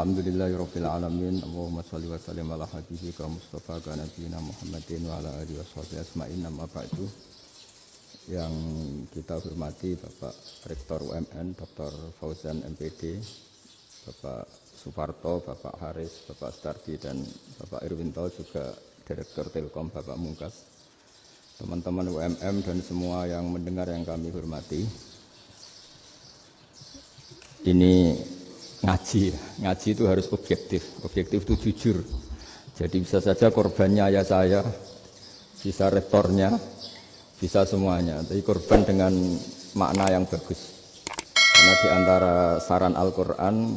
Alhamdulillahirabbil alamin. Allahumma shalli wa sallim ala habibika Mustafa ka nabiyina Muhammadin wa ala alihi washabihi asma'in. Amma ba'du. Yang kita hormati Bapak Rektor UMN Dr. Fauzan MPD, Bapak Suparto, Bapak Haris, Bapak Stardi dan Bapak Irwinto, juga Direktur Telkom Bapak Mungkas, teman-teman UMM dan semua yang mendengar yang kami hormati. Ini ngaji itu harus objektif itu jujur. Jadi bisa saja korbannya ayah saya, bisa rektornya, bisa semuanya. Tapi korban dengan makna yang bagus. Karena di antara saran Al-Quran,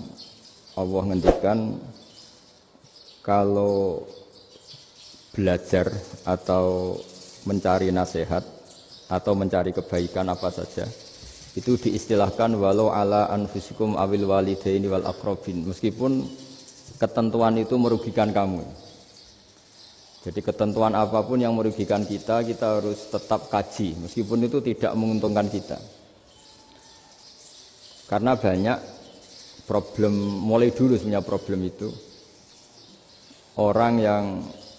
Allah ngendikan kalau belajar atau mencari nasihat atau mencari kebaikan apa saja, itu diistilahkan walau ala anfusikum awil walidaini wal aqrabin, meskipun ketentuan itu merugikan kamu. Jadi ketentuan apapun yang merugikan kita harus tetap kaji meskipun itu tidak menguntungkan kita. Karena banyak problem, mulai dulu sebenarnya problem itu orang yang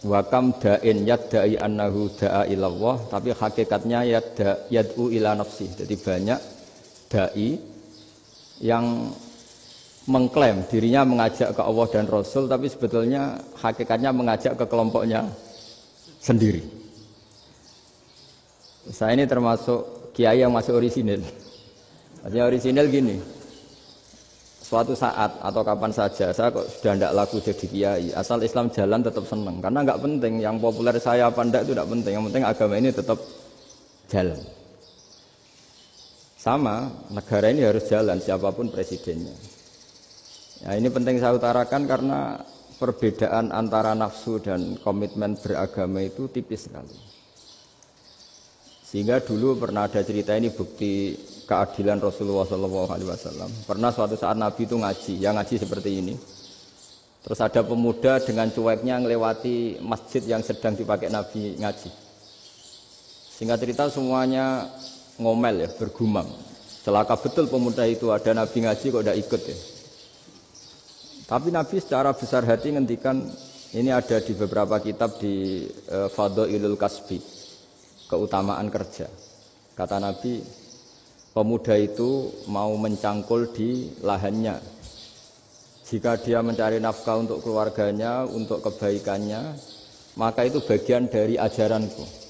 wakam da'in yadda'i annahu da'a ilallah, tapi hakikatnya yad'u ila nafsih. Jadi banyak dai yang mengklaim dirinya mengajak ke Allah dan Rasul, tapi sebetulnya hakikatnya mengajak ke kelompoknya sendiri. Saya ini termasuk kiai yang masih orisinil. Artinya orisinil gini, suatu saat atau kapan saja saya kok sudah tidak laku jadi kiai, asal Islam jalan tetap senang. Karena nggak penting yang populer saya apa enggak, itu tidak penting. Yang penting agama ini tetap jalan. Sama, negara ini harus jalan siapapun presidennya. Ya, ini penting saya utarakan karena perbedaan antara nafsu dan komitmen beragama itu tipis sekali. Sehingga dulu pernah ada cerita, ini bukti keadilan Rasulullah SAW. Pernah suatu saat Nabi itu ngaji, yang ngaji seperti ini. Terus ada pemuda dengan cueknya ngelewati masjid yang sedang dipakai Nabi ngaji. Singkat cerita semuanya ngomel ya, bergumam. Celaka betul pemuda itu, ada Nabi ngaji kok tidak ikut ya. Tapi Nabi secara besar hati ngendikan, ini ada di beberapa kitab di Fadhailul Kasbi, keutamaan kerja. Kata Nabi, pemuda itu mau mencangkul di lahannya. Jika dia mencari nafkah untuk keluarganya, untuk kebaikannya, maka itu bagian dari ajaranku.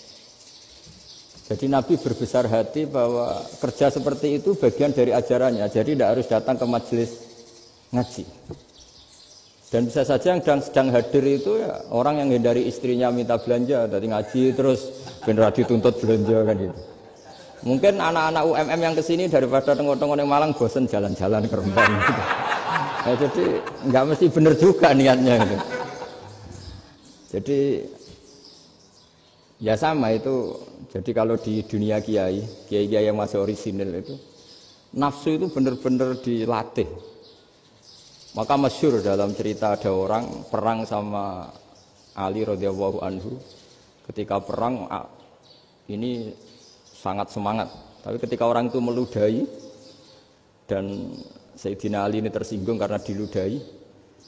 Jadi Nabi berbesar hati bahwa kerja seperti itu bagian dari ajarannya. Jadi tidak harus datang ke majelis ngaji. Dan bisa saja yang sedang hadir itu ya orang yang hindari istrinya minta belanja, dari ngaji terus benar dituntut belanja kan gitu. Mungkin anak-anak UMM yang kesini daripada tengok-tengok yang Malang bosen jalan-jalan ke Rembang gitu. Nah, jadi nggak mesti benar juga niatnya gitu. Jadi ya sama itu. Jadi kalau di dunia kiai yang masih orisinil itu, nafsu itu benar-benar dilatih. Maka masyhur dalam cerita ada orang perang sama Ali radhiyallahu anhu. Ketika perang ini sangat semangat. Tapi ketika orang itu meludahi dan Sayyidina Ali ini tersinggung karena diludahi,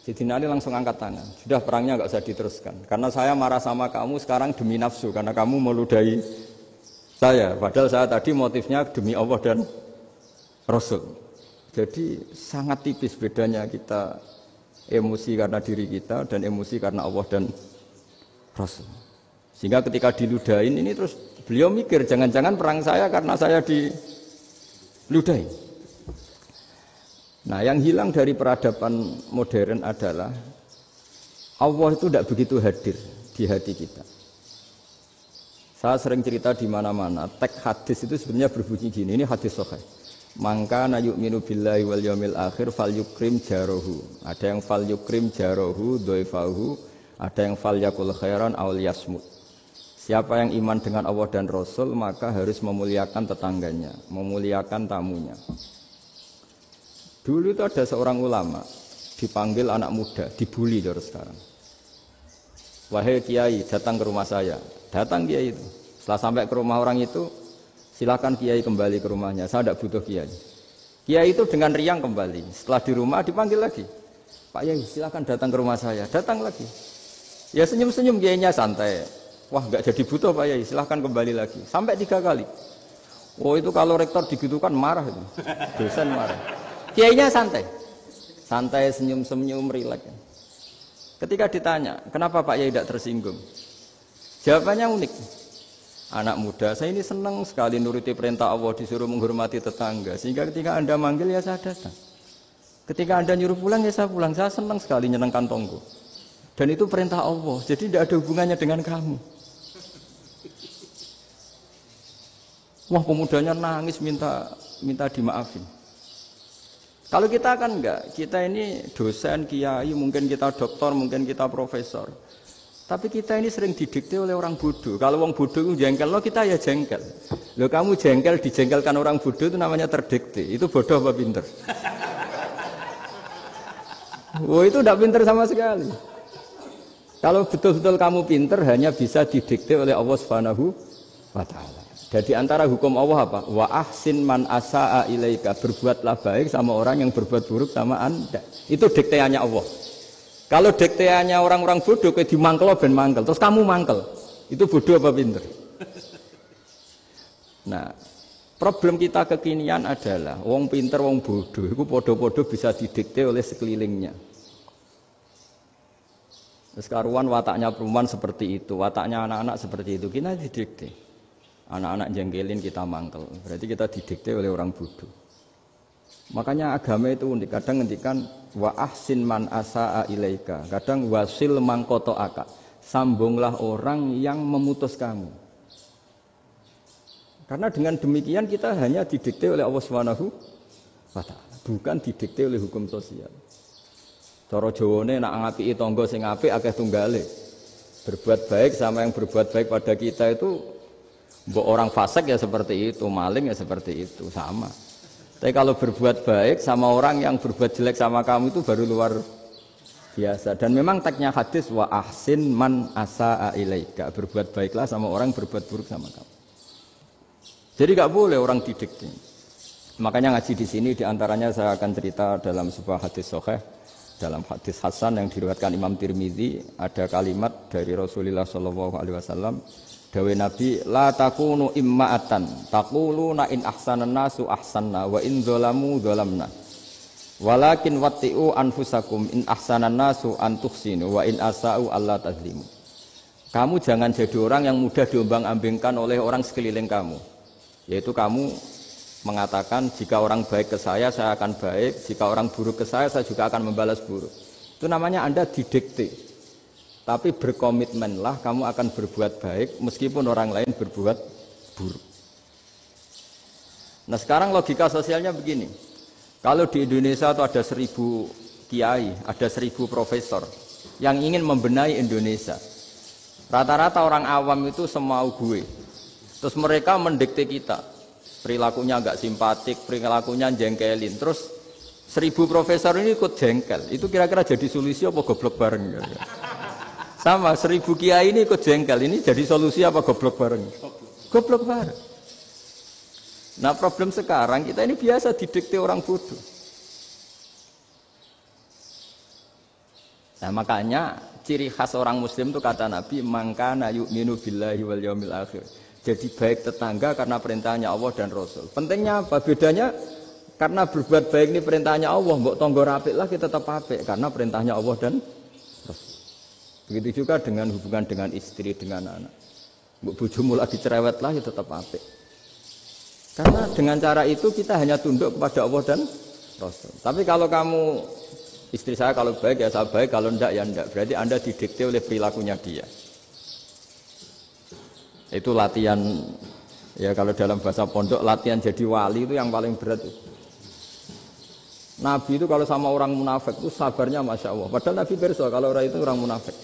Sayyidina Ali langsung angkat tangan. Sudah, perangnya nggak usah diteruskan. Karena saya marah sama kamu sekarang demi nafsu, karena kamu meludahi saya. Padahal saya tadi motifnya demi Allah dan Rasul. Jadi sangat tipis bedanya kita emosi karena diri kita dan emosi karena Allah dan Rasul. Sehingga ketika diludahin ini terus beliau mikir, jangan-jangan perang saya karena saya diludahin. Nah, yang hilang dari peradaban modern adalah Allah itu tidak begitu hadir di hati kita. Saya sering cerita di mana-mana, teks hadis itu sebenarnya berbunyi gini, ini hadis sahih. Mangka na yu'minu billahi wal yaumil akhir fal yukrim jarohu. Ada yang fal yukrim jarohu dhaifahu, ada yang fal yakul khairan aw yasmut. Siapa yang iman dengan Allah dan Rasul maka harus memuliakan tetangganya, memuliakan tamunya. Dulu itu ada seorang ulama dipanggil anak muda, dibully dari sekarang. Wahai kiai, datang ke rumah saya. Datang kiai itu. Setelah sampai ke rumah orang itu, silakan kiai kembali ke rumahnya. Saya tidak butuh kiai. Kiai itu dengan riang kembali. Setelah di rumah dipanggil lagi. Pak Yai silahkan datang ke rumah saya. Datang lagi. Ya senyum-senyum kiainya santai. Wah nggak jadi butuh Pak Yai, silahkan kembali lagi. Sampai 3 kali. Oh itu kalau rektor digitukan marah itu. Dosen marah. Kiainya santai. Santai senyum-senyum rileks. Ketika ditanya, kenapa Pak Yai tidak tersinggung? Jawabannya unik. Anak muda, saya ini senang sekali nuruti perintah Allah, disuruh menghormati tetangga. Sehingga ketika Anda manggil ya saya datang. Ketika Anda nyuruh pulang ya saya pulang. Saya senang sekali nyenengkan tonggo. Dan itu perintah Allah, jadi tidak ada hubungannya dengan kamu. Wah pemudanya nangis minta dimaafin. Kalau kita kan enggak, kita ini dosen, kiai, mungkin kita doktor, mungkin kita profesor. Tapi kita ini sering didikte oleh orang bodoh. Kalau orang bodoh itu jengkel, lo kita ya jengkel. Lo kamu jengkel, dijengkelkan orang bodoh itu namanya terdikte. Itu bodoh apa pinter? Wah itu tidak pinter sama sekali. Kalau betul-betul kamu pinter hanya bisa didikte oleh Allah Subhanahu wa Ta'ala. Jadi antara hukum Allah apa? Wa ahsin man asa'a ilaika, berbuatlah baik sama orang yang berbuat buruk sama Anda. Itu dikteannya Allah. Kalau dikteannya orang-orang bodoh kayak dimangkel ben mangkel, terus kamu mangkel. Itu bodoh apa pinter? Nah, problem kita kekinian adalah wong pinter, wong bodoh itu podo-podo bisa didikte oleh sekelilingnya. Terus karuan wataknya perempuan seperti itu, wataknya anak-anak seperti itu, kita didikte. Anak-anak jengkelin kita mangkel, berarti kita didikte oleh orang bodoh. Makanya agama itu unik, kadang ngendikan wa ahsin man asa'a ilaika, kadang wasil man qata'aka, sambunglah orang yang memutus kamu. Karena dengan demikian kita hanya didikte oleh Allah Subhanahu wa Ta'ala, bukan didikte oleh hukum sosial. Cara Jawane nak ngapiki tangga sing apik akeh tunggale. Berbuat baik sama yang berbuat baik pada kita itu, mbok orang fasik ya seperti itu, maling ya seperti itu, sama. Tapi kalau berbuat baik sama orang yang berbuat jelek sama kamu itu baru luar biasa. Dan memang teksnya hadis wa ahsin man asa'a ilaika, berbuat baiklah sama orang berbuat buruk sama kamu. Jadi nggak boleh orang didikte. Makanya ngaji di sini diantaranya saya akan cerita dalam sebuah hadis sahih, dalam hadis hasan yang diriwayatkan Imam Tirmizi, ada kalimat dari Rasulullah SAW. Dawe Nabi, la takunu imma'atan taquluna in ahsanan nasu ahsanna wa in zalamu zalamna walakin watti'u anfusakum in ahsanan nasu an tuhsinu wa in asa'u alla tazlimu. Kamu jangan jadi orang yang mudah diombang-ambingkan oleh orang sekeliling kamu, yaitu kamu mengatakan jika orang baik ke saya akan baik, jika orang buruk ke saya juga akan membalas buruk. Itu namanya Anda didikte. Tapi berkomitmenlah kamu akan berbuat baik meskipun orang lain berbuat buruk. Nah sekarang logika sosialnya begini. Kalau di Indonesia itu ada 1000 kiai, ada 1000 profesor yang ingin membenahi Indonesia. Rata-rata orang awam itu semau gue. Terus mereka mendikte kita. Perilakunya agak simpatik, perilakunya jengkelin. Terus 1000 profesor ini ikut jengkel. Itu kira-kira jadi solusi apa goblok bareng? Sama 1000 kiai ini ikut jengkel, ini jadi solusi apa goblok bareng? Goblok bareng. Nah problem sekarang kita ini biasa didikte orang bodoh. Nah makanya ciri khas orang muslim itu kata Nabi, mangkana yu'minu billahi wal yaumil akhir. Jadi baik tetangga karena perintahnya Allah dan Rasul. Pentingnya apa? Bedanya karena berbuat baik ini perintahnya Allah, mbok tonggo apik lah kita tetap apik karena perintahnya Allah dan Rasul. Begitu juga dengan hubungan dengan istri, dengan anak. Bojomu lagi cerewet lah, ya tetap apik. Karena dengan cara itu kita hanya tunduk kepada Allah dan Rasul. Tapi kalau kamu, istri saya kalau baik ya saya baik, kalau enggak ya enggak. Berarti Anda didikte oleh perilakunya dia. Itu latihan, ya kalau dalam bahasa pondok, latihan jadi wali itu yang paling berat. Nabi itu kalau sama orang munafik itu sabarnya Masya Allah. Padahal Nabi berso kalau orang itu orang munafik.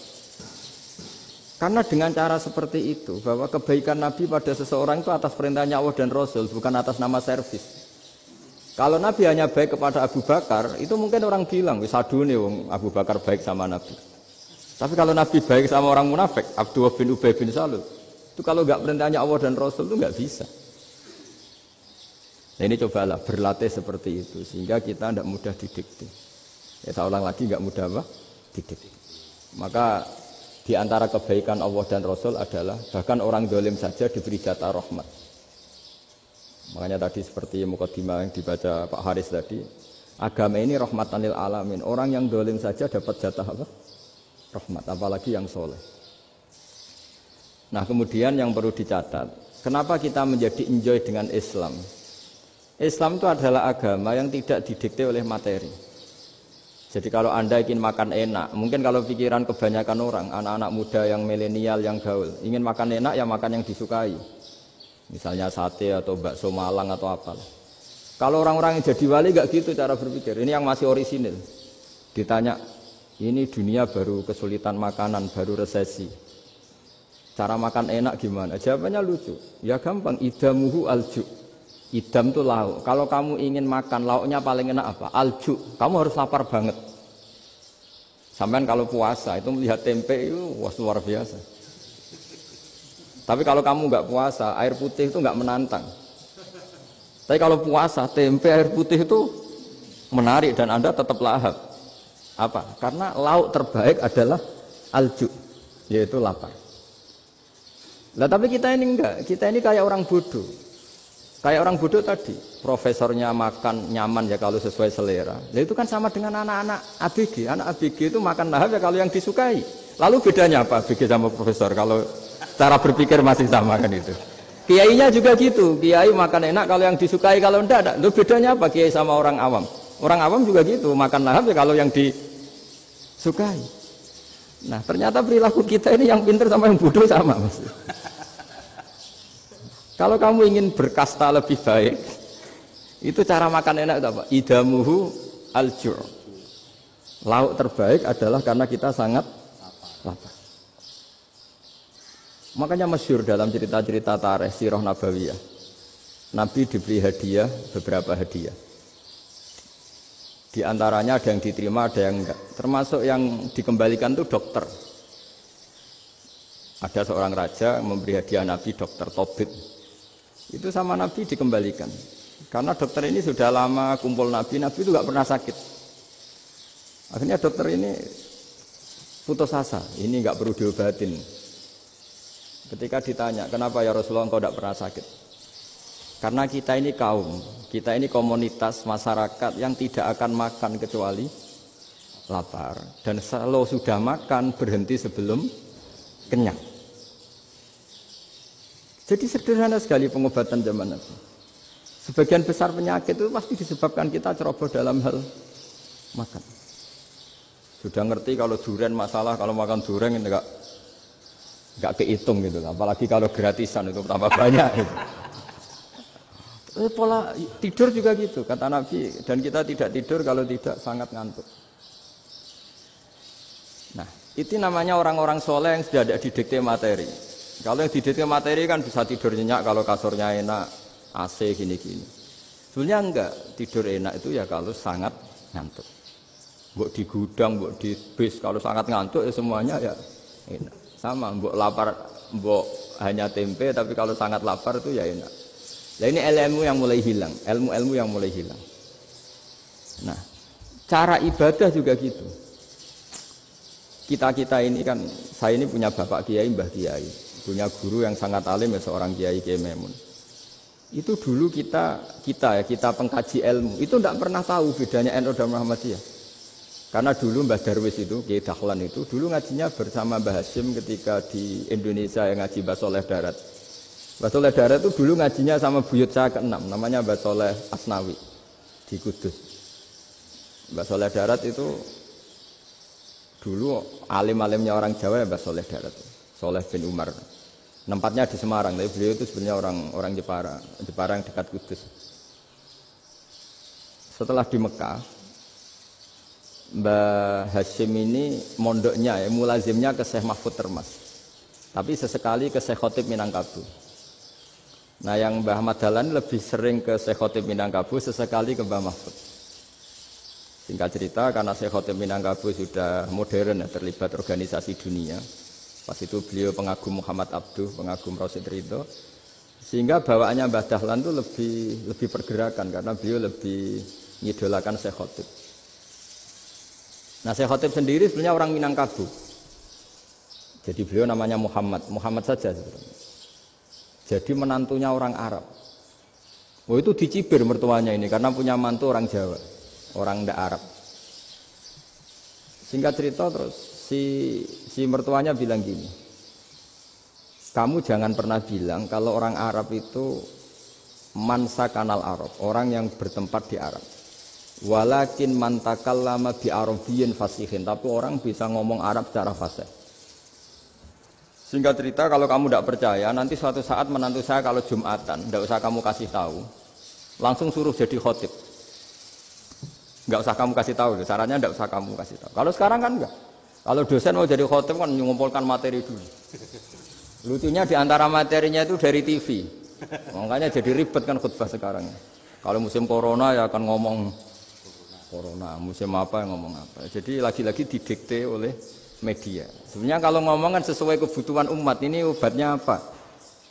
Karena dengan cara seperti itu, bahwa kebaikan Nabi pada seseorang itu atas perintahnya Allah dan Rasul, bukan atas nama servis. Kalau Nabi hanya baik kepada Abu Bakar, itu mungkin orang bilang, wisadune wong Abu Bakar baik sama Nabi. Tapi kalau Nabi baik sama orang munafik, Abdullah bin Ubay bin Salul, itu kalau nggak perintahnya Allah dan Rasul itu nggak bisa. Nah ini cobalah berlatih seperti itu, sehingga kita tidak mudah didikte. Ya saya ulang lagi nggak mudah apa? Didikte. Maka di antara kebaikan Allah dan Rasul adalah bahkan orang dolim saja diberi jatah rahmat. Makanya tadi seperti mukadimah yang dibaca Pak Haris tadi, agama ini rahmatan lil alamin. Orang yang dolim saja dapat jatah apa? Rahmat, apalagi yang soleh. Nah kemudian yang perlu dicatat, kenapa kita menjadi enjoy dengan Islam? Islam itu adalah agama yang tidak didikte oleh materi. Jadi kalau Anda ingin makan enak, mungkin kalau pikiran kebanyakan orang, anak-anak muda yang milenial, yang gaul, ingin makan enak ya makan yang disukai. Misalnya sate atau bakso Malang atau apa. Kalau orang-orang yang jadi wali gak gitu cara berpikir. Ini yang masih orisinil. Ditanya, ini dunia baru kesulitan makanan, baru resesi. Cara makan enak gimana? Jawabannya lucu. Ya gampang, idamuhu alju. Idam itu lauk. Kalau kamu ingin makan lauknya paling enak apa? Alju. Kamu harus lapar banget. Sampai kalau puasa itu melihat tempe itu wah luar biasa. Tapi kalau kamu nggak puasa, air putih itu nggak menantang. Tapi kalau puasa, tempe air putih itu menarik dan Anda tetap lahap. Apa? Karena lauk terbaik adalah alju, yaitu lapar. Lah tapi kita ini enggak, kita ini kayak orang bodoh. Kayak orang bodoh tadi, profesornya makan nyaman ya kalau sesuai selera. Lah itu kan sama dengan anak-anak ABG. Anak ABG itu makan lahap ya kalau yang disukai. Lalu bedanya apa ABG sama profesor kalau cara berpikir masih sama kan itu. Kiainya juga gitu. Kiai makan enak kalau yang disukai, kalau enggak. Lalu bedanya apa kiai sama orang awam? Orang awam juga gitu, makan lahap ya kalau yang disukai. Nah, ternyata perilaku kita ini yang pintar sama yang bodoh sama, Mas. Kalau kamu ingin berkasta lebih baik, itu cara makan enak itu apa? Idamuhu al-ju'. Lauk terbaik adalah karena kita sangat lapar. Makanya masyhur dalam cerita-cerita tarikh sirah nabawiyah. Nabi diberi hadiah, beberapa hadiah. Di antaranya ada yang diterima, ada yang enggak. Termasuk yang dikembalikan itu dokter. Ada seorang raja memberi hadiah Nabi dokter Tobit. Itu sama Nabi dikembalikan. Karena dokter ini sudah lama kumpul Nabi itu enggak pernah sakit. Akhirnya dokter ini putus asa, ini enggak perlu diobatin. Ketika ditanya, kenapa ya Rasulullah engkau tidak pernah sakit? Karena kita ini kaum, kita ini komunitas masyarakat yang tidak akan makan kecuali lapar. Dan kalau sudah makan, berhenti sebelum kenyang. Jadi sederhana sekali pengobatan zaman Nabi. Sebagian besar penyakit itu pasti disebabkan kita ceroboh dalam hal makan. Sudah ngerti kalau durian masalah, kalau makan durian ini enggak kehitung gitu, apalagi kalau gratisan itu tambah banyak gitu. Pola tidur juga gitu, kata Nabi, dan kita tidak tidur kalau tidak sangat ngantuk. Nah, itu namanya orang-orang soleh yang sudah tidak didikte materi. Kalau yang didikte materi kan bisa tidur nyenyak kalau kasurnya enak, AC gini-gini. Sebenarnya enggak, tidur enak itu ya kalau sangat ngantuk. Mbok di gudang, mbok di bis, kalau sangat ngantuk ya semuanya ya enak. Sama, mbok lapar, mbok hanya tempe, tapi kalau sangat lapar itu ya enak. Nah ini ilmu yang mulai hilang, ilmu-ilmu yang mulai hilang. Nah, cara ibadah juga gitu. Kita ini kan, saya ini punya bapak kiai, mbah kiai, punya guru yang sangat alim ya seorang kiai Kiai Memun. Itu dulu kita pengkaji ilmu, itu tidak pernah tahu bedanya NU dan Muhammadiyah. Karena dulu Mbah Darwis itu, Kiai Dahlan itu, dulu ngajinya bersama Mbah Hasyim ketika di Indonesia yang ngaji Mbah Soleh Darat. Mbah Soleh Darat itu dulu ngajinya sama buyut saya ke-6, namanya Mbah Soleh Asnawi di Kudus. Mbah Soleh Darat itu dulu alim-alimnya orang Jawa ya Mbah Soleh Darat, Soleh bin Umar. Tempatnya di Semarang, tapi beliau itu sebenarnya orang Jepara yang dekat Kudus. Setelah di Mekah, Mbah Hasyim ini mondoknya ya, mulazimnya ke Syekh Mahfud Termas. Tapi sesekali ke Syekh Khotib Minangkabau. Nah yang Mbah Ahmad Dahlan lebih sering ke Syekh Khotib Minangkabau, sesekali ke Mbah Mahfud. Singkat cerita, karena Syekh Khotib Minangkabau sudah modern ya, terlibat organisasi dunia. Pas itu beliau pengagum Muhammad Abduh, pengagum Rasid Ridho. Sehingga bawaannya Mbah Dahlan itu lebih pergerakan karena beliau lebih ngidolakan Syekh Khotib. Nah, Syekh Khotib sendiri sebenarnya orang Minangkabau. Jadi beliau namanya Muhammad saja sebenarnya. Jadi menantunya orang Arab. Oh itu dicibir mertuanya ini karena punya mantu orang Jawa, orang ndak Arab. Singkat cerita terus si mertuanya bilang gini, kamu jangan pernah bilang kalau orang Arab itu mansa kanal Arab, orang yang bertempat di Arab. Walakin mantakallama bi arabiyyin fasihin, tapi orang bisa ngomong Arab secara fasih. Singkat cerita, kalau kamu tidak percaya, nanti suatu saat menantu saya kalau Jumatan, tidak usah kamu kasih tahu, langsung suruh jadi khotib. Nggak usah kamu kasih tahu, sarannya tidak usah kamu kasih tahu. Kalau sekarang kan enggak. Kalau dosen mau jadi khotib kan mengumpulkan materi dulu. Lucunya di antara materinya itu dari TV, makanya jadi ribet kan khutbah sekarang. Kalau musim corona ya akan ngomong corona, musim apa yang ngomong apa. Jadi lagi-lagi didikte oleh media. Sebenarnya kalau ngomong kan sesuai kebutuhan umat, ini obatnya apa.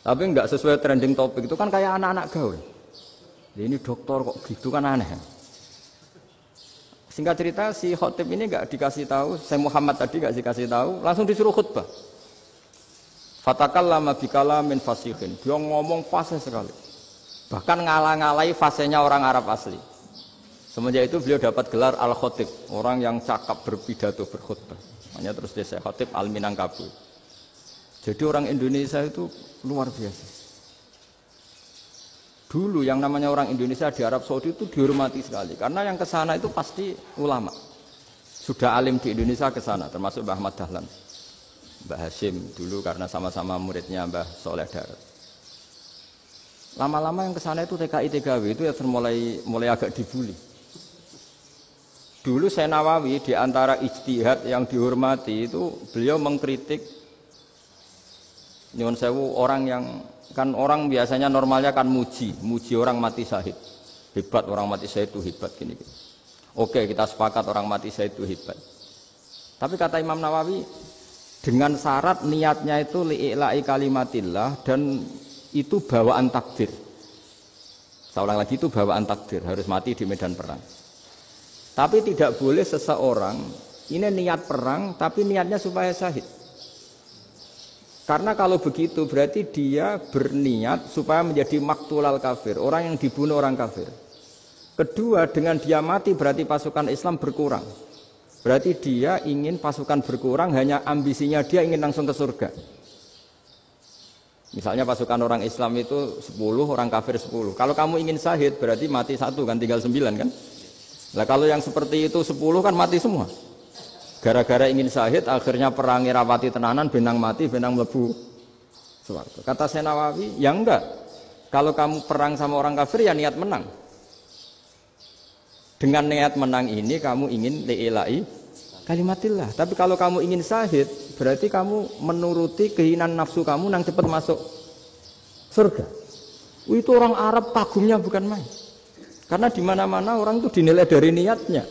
Tapi enggak sesuai trending topik, itu kan kayak anak-anak gaul. Ini dokter kok gitu kan aneh. Singkat cerita si khotib ini enggak dikasih tahu, saya Muhammad tadi enggak dikasih tahu, langsung disuruh khutbah. Fatakallama bikalamin fasihin. Dia ngomong fasih sekali. Bahkan ngalah-ngalahi fasihnya orang Arab asli. Semenjak itu beliau dapat gelar Al-Khotib, orang yang cakap berpidato berkhutbah. Makanya terus dia Khotib Al-Minangkabau. Jadi orang Indonesia itu luar biasa. Dulu yang namanya orang Indonesia di Arab Saudi itu dihormati sekali. Karena yang ke sana itu pasti ulama. Sudah alim di Indonesia ke sana, termasuk Mbah Ahmad Dahlan. Mbah Hashim dulu karena sama-sama muridnya Mbah Soleh Darat. Lama-lama yang ke sana itu TKI TKW itu ya mulai agak dibully. Dulu Syekh Nawawi di antara ijtihad yang dihormati itu beliau mengkritik nyuwun sewu orang yang kan orang biasanya normalnya kan muji orang mati syahid. Hebat orang mati syahid itu hebat gini. Oke, kita sepakat orang mati syahid itu hebat. Tapi kata Imam Nawawi dengan syarat niatnya itu li'ila'i kalimatillah dan itu bawaan takdir. Saya ulang lagi, itu bawaan takdir, harus mati di medan perang. Tapi tidak boleh seseorang ini niat perang tapi niatnya supaya syahid. Karena kalau begitu berarti dia berniat supaya menjadi maktulal kafir, orang yang dibunuh orang kafir. Kedua, dengan dia mati berarti pasukan Islam berkurang. Berarti dia ingin pasukan berkurang, hanya ambisinya dia ingin langsung ke surga. Misalnya pasukan orang Islam itu 10, orang kafir 10. Kalau kamu ingin syahid berarti mati 1 kan, tinggal 9 kan. Nah kalau yang seperti itu 10 kan mati semua. Gara-gara ingin syahid akhirnya perangi rapati tenanan, benang mati, benang mlebu swarga. Kata Syekh Nawawi, ya enggak. Kalau kamu perang sama orang kafir ya niat menang. Dengan niat menang ini kamu ingin li'ila'i kalimatillah. Tapi kalau kamu ingin syahid berarti kamu menuruti keinginan nafsu kamu nang cepat masuk surga. Itu orang Arab kagumnya bukan main. Karena di mana-mana orang itu dinilai dari niatnya.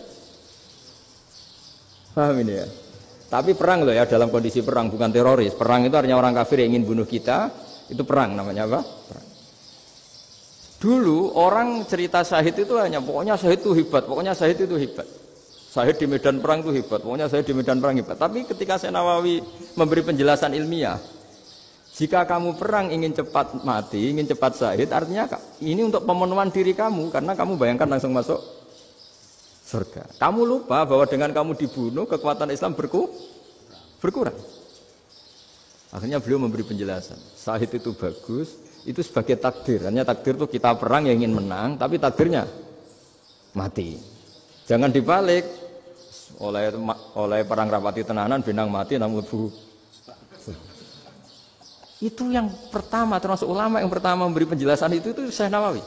Paham ini ya? Tapi perang loh ya, dalam kondisi perang, bukan teroris. Perang itu artinya orang kafir yang ingin bunuh kita, itu perang namanya apa? Perang. Dulu orang cerita syahid itu hanya pokoknya syahid itu hebat, pokoknya syahid itu hebat. Syahid di medan perang itu hebat, pokoknya syahid di medan perang hebat. Tapi ketika Syekh Nawawi memberi penjelasan ilmiah, jika kamu perang ingin cepat mati, ingin cepat syahid, artinya ini untuk pemenuhan diri kamu, karena kamu bayangkan langsung masuk surga. Kamu lupa bahwa dengan kamu dibunuh, kekuatan Islam berkurang. Akhirnya beliau memberi penjelasan, syahid itu bagus, itu sebagai takdir. Hanya takdir itu kita perang yang ingin menang, tapi takdirnya mati. Jangan dibalik, oleh perang rapati tenanan, benang mati, namun lebu. Itu yang pertama, termasuk ulama yang pertama memberi penjelasan itu Syekh Nawawi.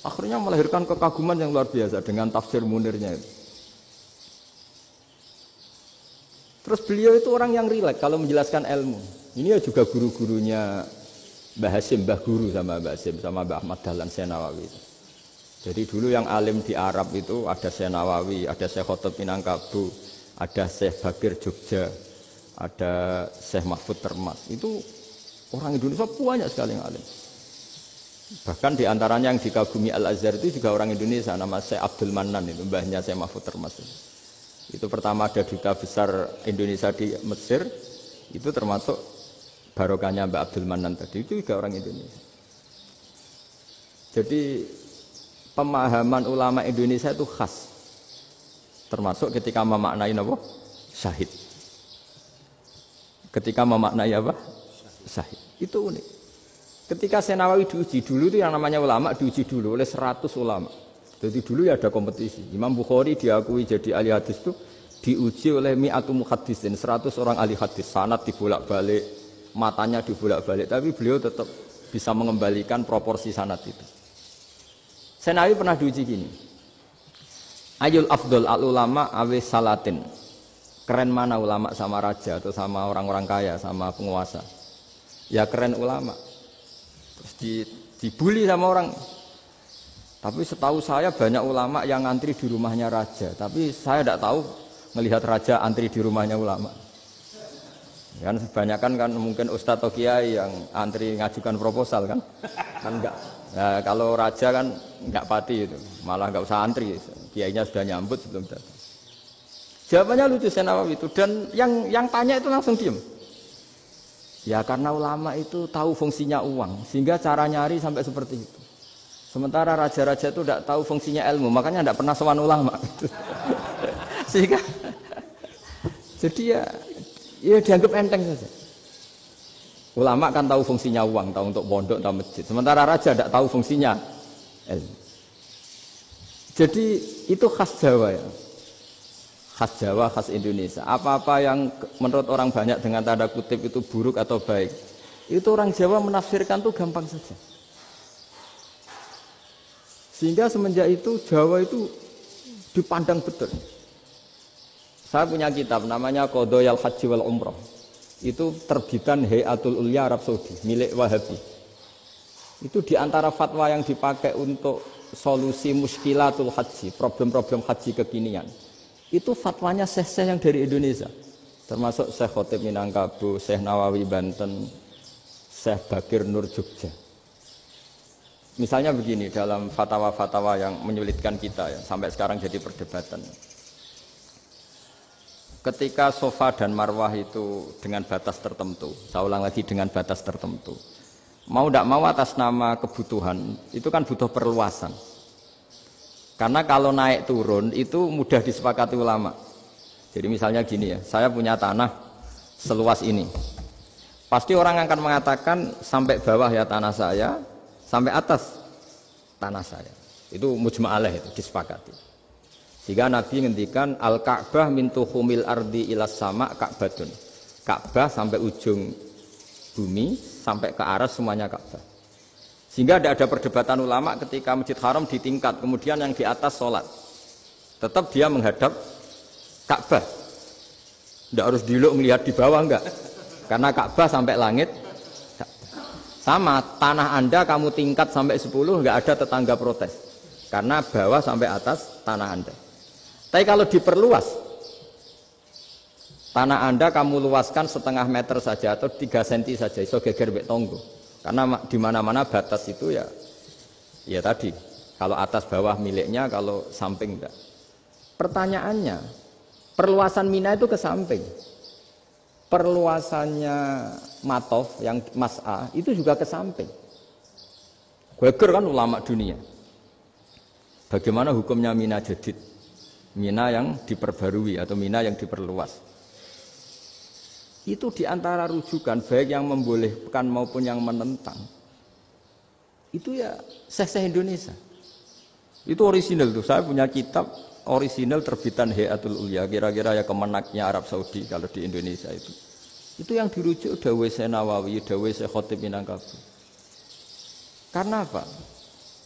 Akhirnya melahirkan kekaguman yang luar biasa dengan tafsir Munirnya itu. Terus beliau itu orang yang rileks kalau menjelaskan ilmu. Ini ya juga guru-gurunya Mbah Hashim, Mbah Guru sama Mbah Hashim, sama Mbah Ahmad Dahlan Syekh Nawawi itu. Jadi dulu yang alim di Arab itu ada Syekh Nawawi, ada Syekh Khotib Minangkabau, ada Syekh Bakir Jogja, ada Syekh Mahfud Termas. Itu orang Indonesia banyak sekali yang alim. Bahkan diantaranya yang dikagumi Al-Azhar itu juga orang Indonesia, nama Syekh Abdul Manan itu, mbahnya Syekh Mahfud Termas. Itu pertama ada duta besar Indonesia di Mesir, itu termasuk barokahnya Mbak Abdul Manan tadi, itu juga orang Indonesia. Jadi pemahaman ulama Indonesia itu khas, termasuk ketika memaknai apa? Syahid. Ketika memaknai apa? Syahid. Itu unik. Ketika Senawawi diuji dulu itu yang namanya ulama diuji dulu oleh 100 ulama. Jadi dulu ya ada kompetisi. Imam Bukhari diakui jadi ahli hadis itu diuji oleh mi'atu muhaddisin, 100 orang ahli hadis, sanad dibolak-balik, matanya dibolak-balik, tapi beliau tetap bisa mengembalikan proporsi sanad itu. Senawawi pernah diuji gini. Ayul afdol al ulama awe salatin. Keren mana ulama sama raja atau sama orang-orang kaya, sama penguasa? Ya keren ulama. Terus dibully sama orang. Tapi setahu saya banyak ulama yang antri di rumahnya raja. Tapi saya tidak tahu melihat raja antri di rumahnya ulama. Kan kebanyakan kan mungkin ustadz atau kiai yang antri ngajukan proposal kan enggak. Nah, kalau raja kan enggak pati itu, malah enggak usah antri. Kiainya sudah nyambut sebelum datang. Jawabannya lucu Senawawi itu, dan yang tanya itu langsung diem. Ya karena ulama itu tahu fungsinya uang, sehingga cara nyari sampai seperti itu. Sementara raja-raja itu tidak tahu fungsinya ilmu, makanya tidak pernah sowan ulama. Sehingga jadi ya dianggap enteng saja. Ulama kan tahu fungsinya uang, tahu untuk pondok, tahu masjid. Sementara raja tidak tahu fungsinya ilmu. Jadi itu khas Jawa ya. Khas Jawa, khas Indonesia. Apa-apa yang menurut orang banyak dengan tanda kutip itu buruk atau baik, itu orang Jawa menafsirkan itu gampang saja. Sehingga semenjak itu Jawa itu dipandang betul. Saya punya kitab namanya Qadhayal Haji wal Umrah. Itu terbitan Hayatul Ulya Arab Saudi, milik Wahabi. Itu diantara fatwa yang dipakai untuk solusi muskilatul haji, problem-problem haji kekinian. Itu fatwanya syekh-syekh yang dari Indonesia. Termasuk Syekh Khotib Minangkabau, Syekh Nawawi Banten, Syekh Bakir Nur Jogja. Misalnya begini, dalam fatwa-fatwa yang menyulitkan kita ya, sampai sekarang jadi perdebatan. Ketika sofa dan marwah itu dengan batas tertentu, saya ulang lagi dengan batas tertentu. Mau tidak mau atas nama kebutuhan, itu kan butuh perluasan. Karena kalau naik turun itu mudah disepakati ulama. Jadi misalnya gini ya, saya punya tanah seluas ini. Pasti orang akan mengatakan sampai bawah ya tanah saya, sampai atas tanah saya. Itu mujma' alaih, itu disepakati. Sehingga Nabi ngendikan al-Ka'bah min tuhumil ardi ilas sama Ka'batun. Ka'bah sampai ujung bumi, sampai ke aras semuanya Ka'bah. Sehingga tidak ada perdebatan ulama ketika Masjid Haram ditingkat, kemudian yang di atas sholat. Tetap dia menghadap Ka'bah. Tidak harus diluk melihat di bawah, enggak. Karena Ka'bah sampai langit. Sama, tanah Anda kamu tingkat sampai 10, enggak ada tetangga protes. Karena bawah sampai atas tanah Anda. Tapi kalau diperluas, tanah Anda kamu luaskan setengah meter saja atau 3 cm saja, iso geger mbek tonggo. Karena di mana-mana batas itu ya tadi, kalau atas bawah miliknya, kalau samping enggak. Pertanyaannya, perluasan Mina itu ke samping. Perluasannya Matof yang Mas'a itu juga ke samping. Geger kan ulama dunia. Bagaimana hukumnya Mina Jadid? Mina yang diperbarui atau Mina yang diperluas. Itu diantara rujukan baik yang membolehkan maupun yang menentang. Itu ya syekh-syekh Indonesia. Itu orisinal tuh. Saya punya kitab orisinal terbitan Hayatul Ulya, kira-kira ya kemenaknya Arab Saudi kalau di Indonesia itu. Itu yang dirujuk dawuh Syekh Nawawi, dawuh Syekh Khotib Minangkabau. Karena apa?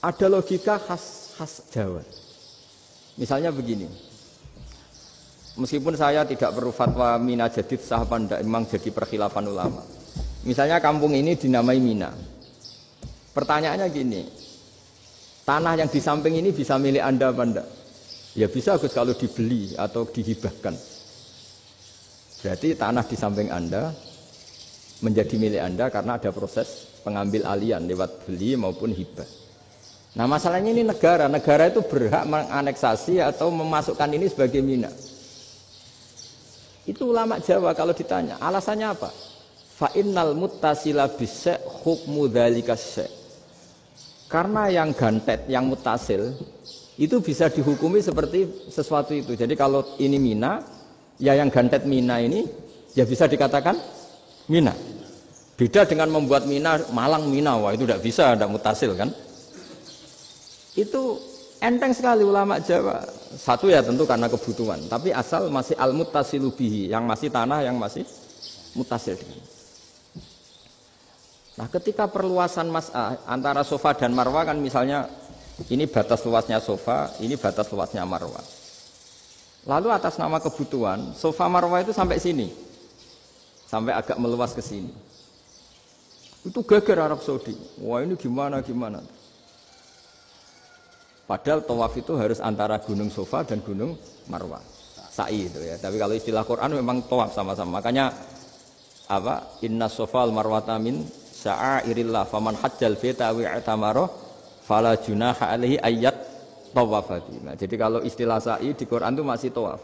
Ada logika khas Jawa. Misalnya begini. Meskipun saya tidak perlu fatwa Mina Jadid sah apa enggak, memang jadi perkhilafan ulama. Misalnya kampung ini dinamai Mina. Pertanyaannya gini, tanah yang di samping ini bisa milik Anda apa enggak? Ya bisa Gus kalau dibeli atau dihibahkan. Berarti tanah di samping Anda menjadi milik Anda karena ada proses pengambil alian lewat beli maupun hibah. Nah masalahnya ini negara itu berhak menganeksasi atau memasukkan ini sebagai Mina. Itu ulama Jawa kalau ditanya, alasannya apa? Fa innal muttasila bisya hukmu dzalika syai'. Karena yang gantet, yang mutasil itu bisa dihukumi seperti sesuatu itu. Jadi kalau ini mina, ya yang gantet mina ini ya bisa dikatakan mina. Beda dengan membuat mina Malang mina, wah itu tidak bisa, tidak mutasil kan? Itu enteng sekali ulama Jawa. Satu ya tentu karena kebutuhan, tapi asal masih al-muttasilu bihi, yang masih tanah yang masih mutasil. Nah, ketika perluasan mas'ah antara sofa dan marwah kan misalnya ini batas luasnya sofa, ini batas luasnya marwah. Lalu atas nama kebutuhan, sofa marwah itu sampai sini. Sampai agak meluas ke sini. Itu geger Arab Saudi. Wah, ini gimana? Padahal tawaf itu harus antara gunung sofa dan gunung marwah. Sa'i itu ya. Tapi kalau istilah Quran memang tawaf sama-sama. Makanya apa? Inna sofal marwata min sya'airillah faman hajjal baita wa i'tamara fala junaha alaihi ayyat tawafa. Nah, jadi kalau istilah sa'i di Quran itu masih tawaf.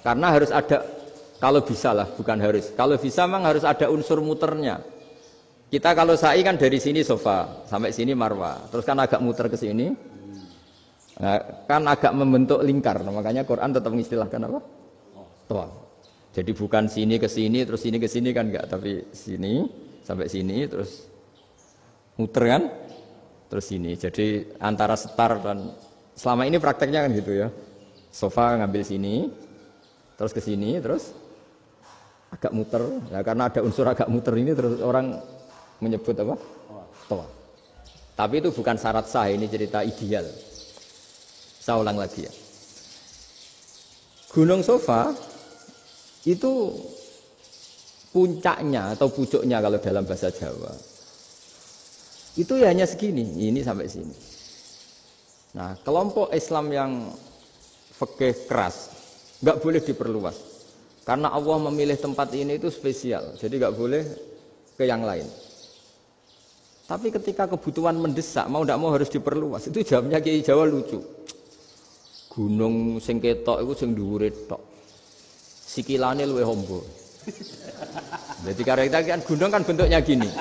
Karena harus ada, kalau bisa lah, bukan harus. Kalau bisa memang harus ada unsur muternya. Kita kalau sa'i kan dari sini sofa sampai sini marwah, terus kan agak muter ke sini, nah, kan agak membentuk lingkar. Nah, makanya Quran tetap mengistilahkan apa? Tawaf. Jadi bukan sini ke sini, terus sini ke sini kan enggak, tapi sini sampai sini, terus muter kan, terus sini. Jadi antara setar dan selama ini prakteknya kan gitu ya. Sofa ngambil sini, terus ke sini, terus agak muter. Nah, karena ada unsur agak muter ini, terus orang menyebut apa? Tawaf. Tapi itu bukan syarat sah, ini cerita ideal. Saya ulang lagi ya. Gunung Sofa itu puncaknya atau pucuknya kalau dalam bahasa Jawa itu ya hanya segini, ini sampai sini. Nah, kelompok Islam yang fikih keras nggak boleh diperluas karena Allah memilih tempat ini itu spesial, jadi nggak boleh ke yang lain. Tapi ketika kebutuhan mendesak, mau tidak mau harus diperluas. Itu jawabnya Kiai Jawa lucu. Gunung sing ketok itu sing dhuwure tok. Sikilane luwih hombo. Jadi karena kita kan gunung kan bentuknya gini.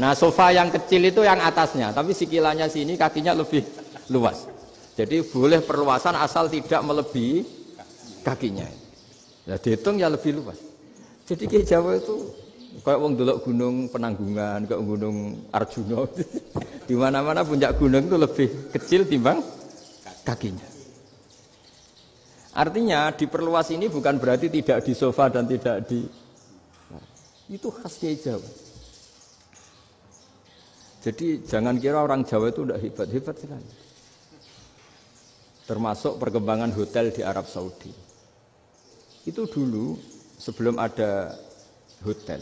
Nah, sofa yang kecil itu yang atasnya, tapi sikilannya sini kakinya lebih luas. Jadi boleh perluasan asal tidak melebihi kakinya. Nah, dihitung ya lebih luas. Jadi Kiai Jawa itu kayak wong delok gunung Penanggungan, kayak gunung Arjuna. Di mana-mana puncak gunung itu lebih kecil timbang kakinya. Artinya diperluas ini bukan berarti tidak di sofa dan tidak di, itu khasnya Jawa. Jadi jangan kira orang Jawa itu udah hebat sekali. Termasuk perkembangan hotel di Arab Saudi. Itu dulu sebelum ada hotel.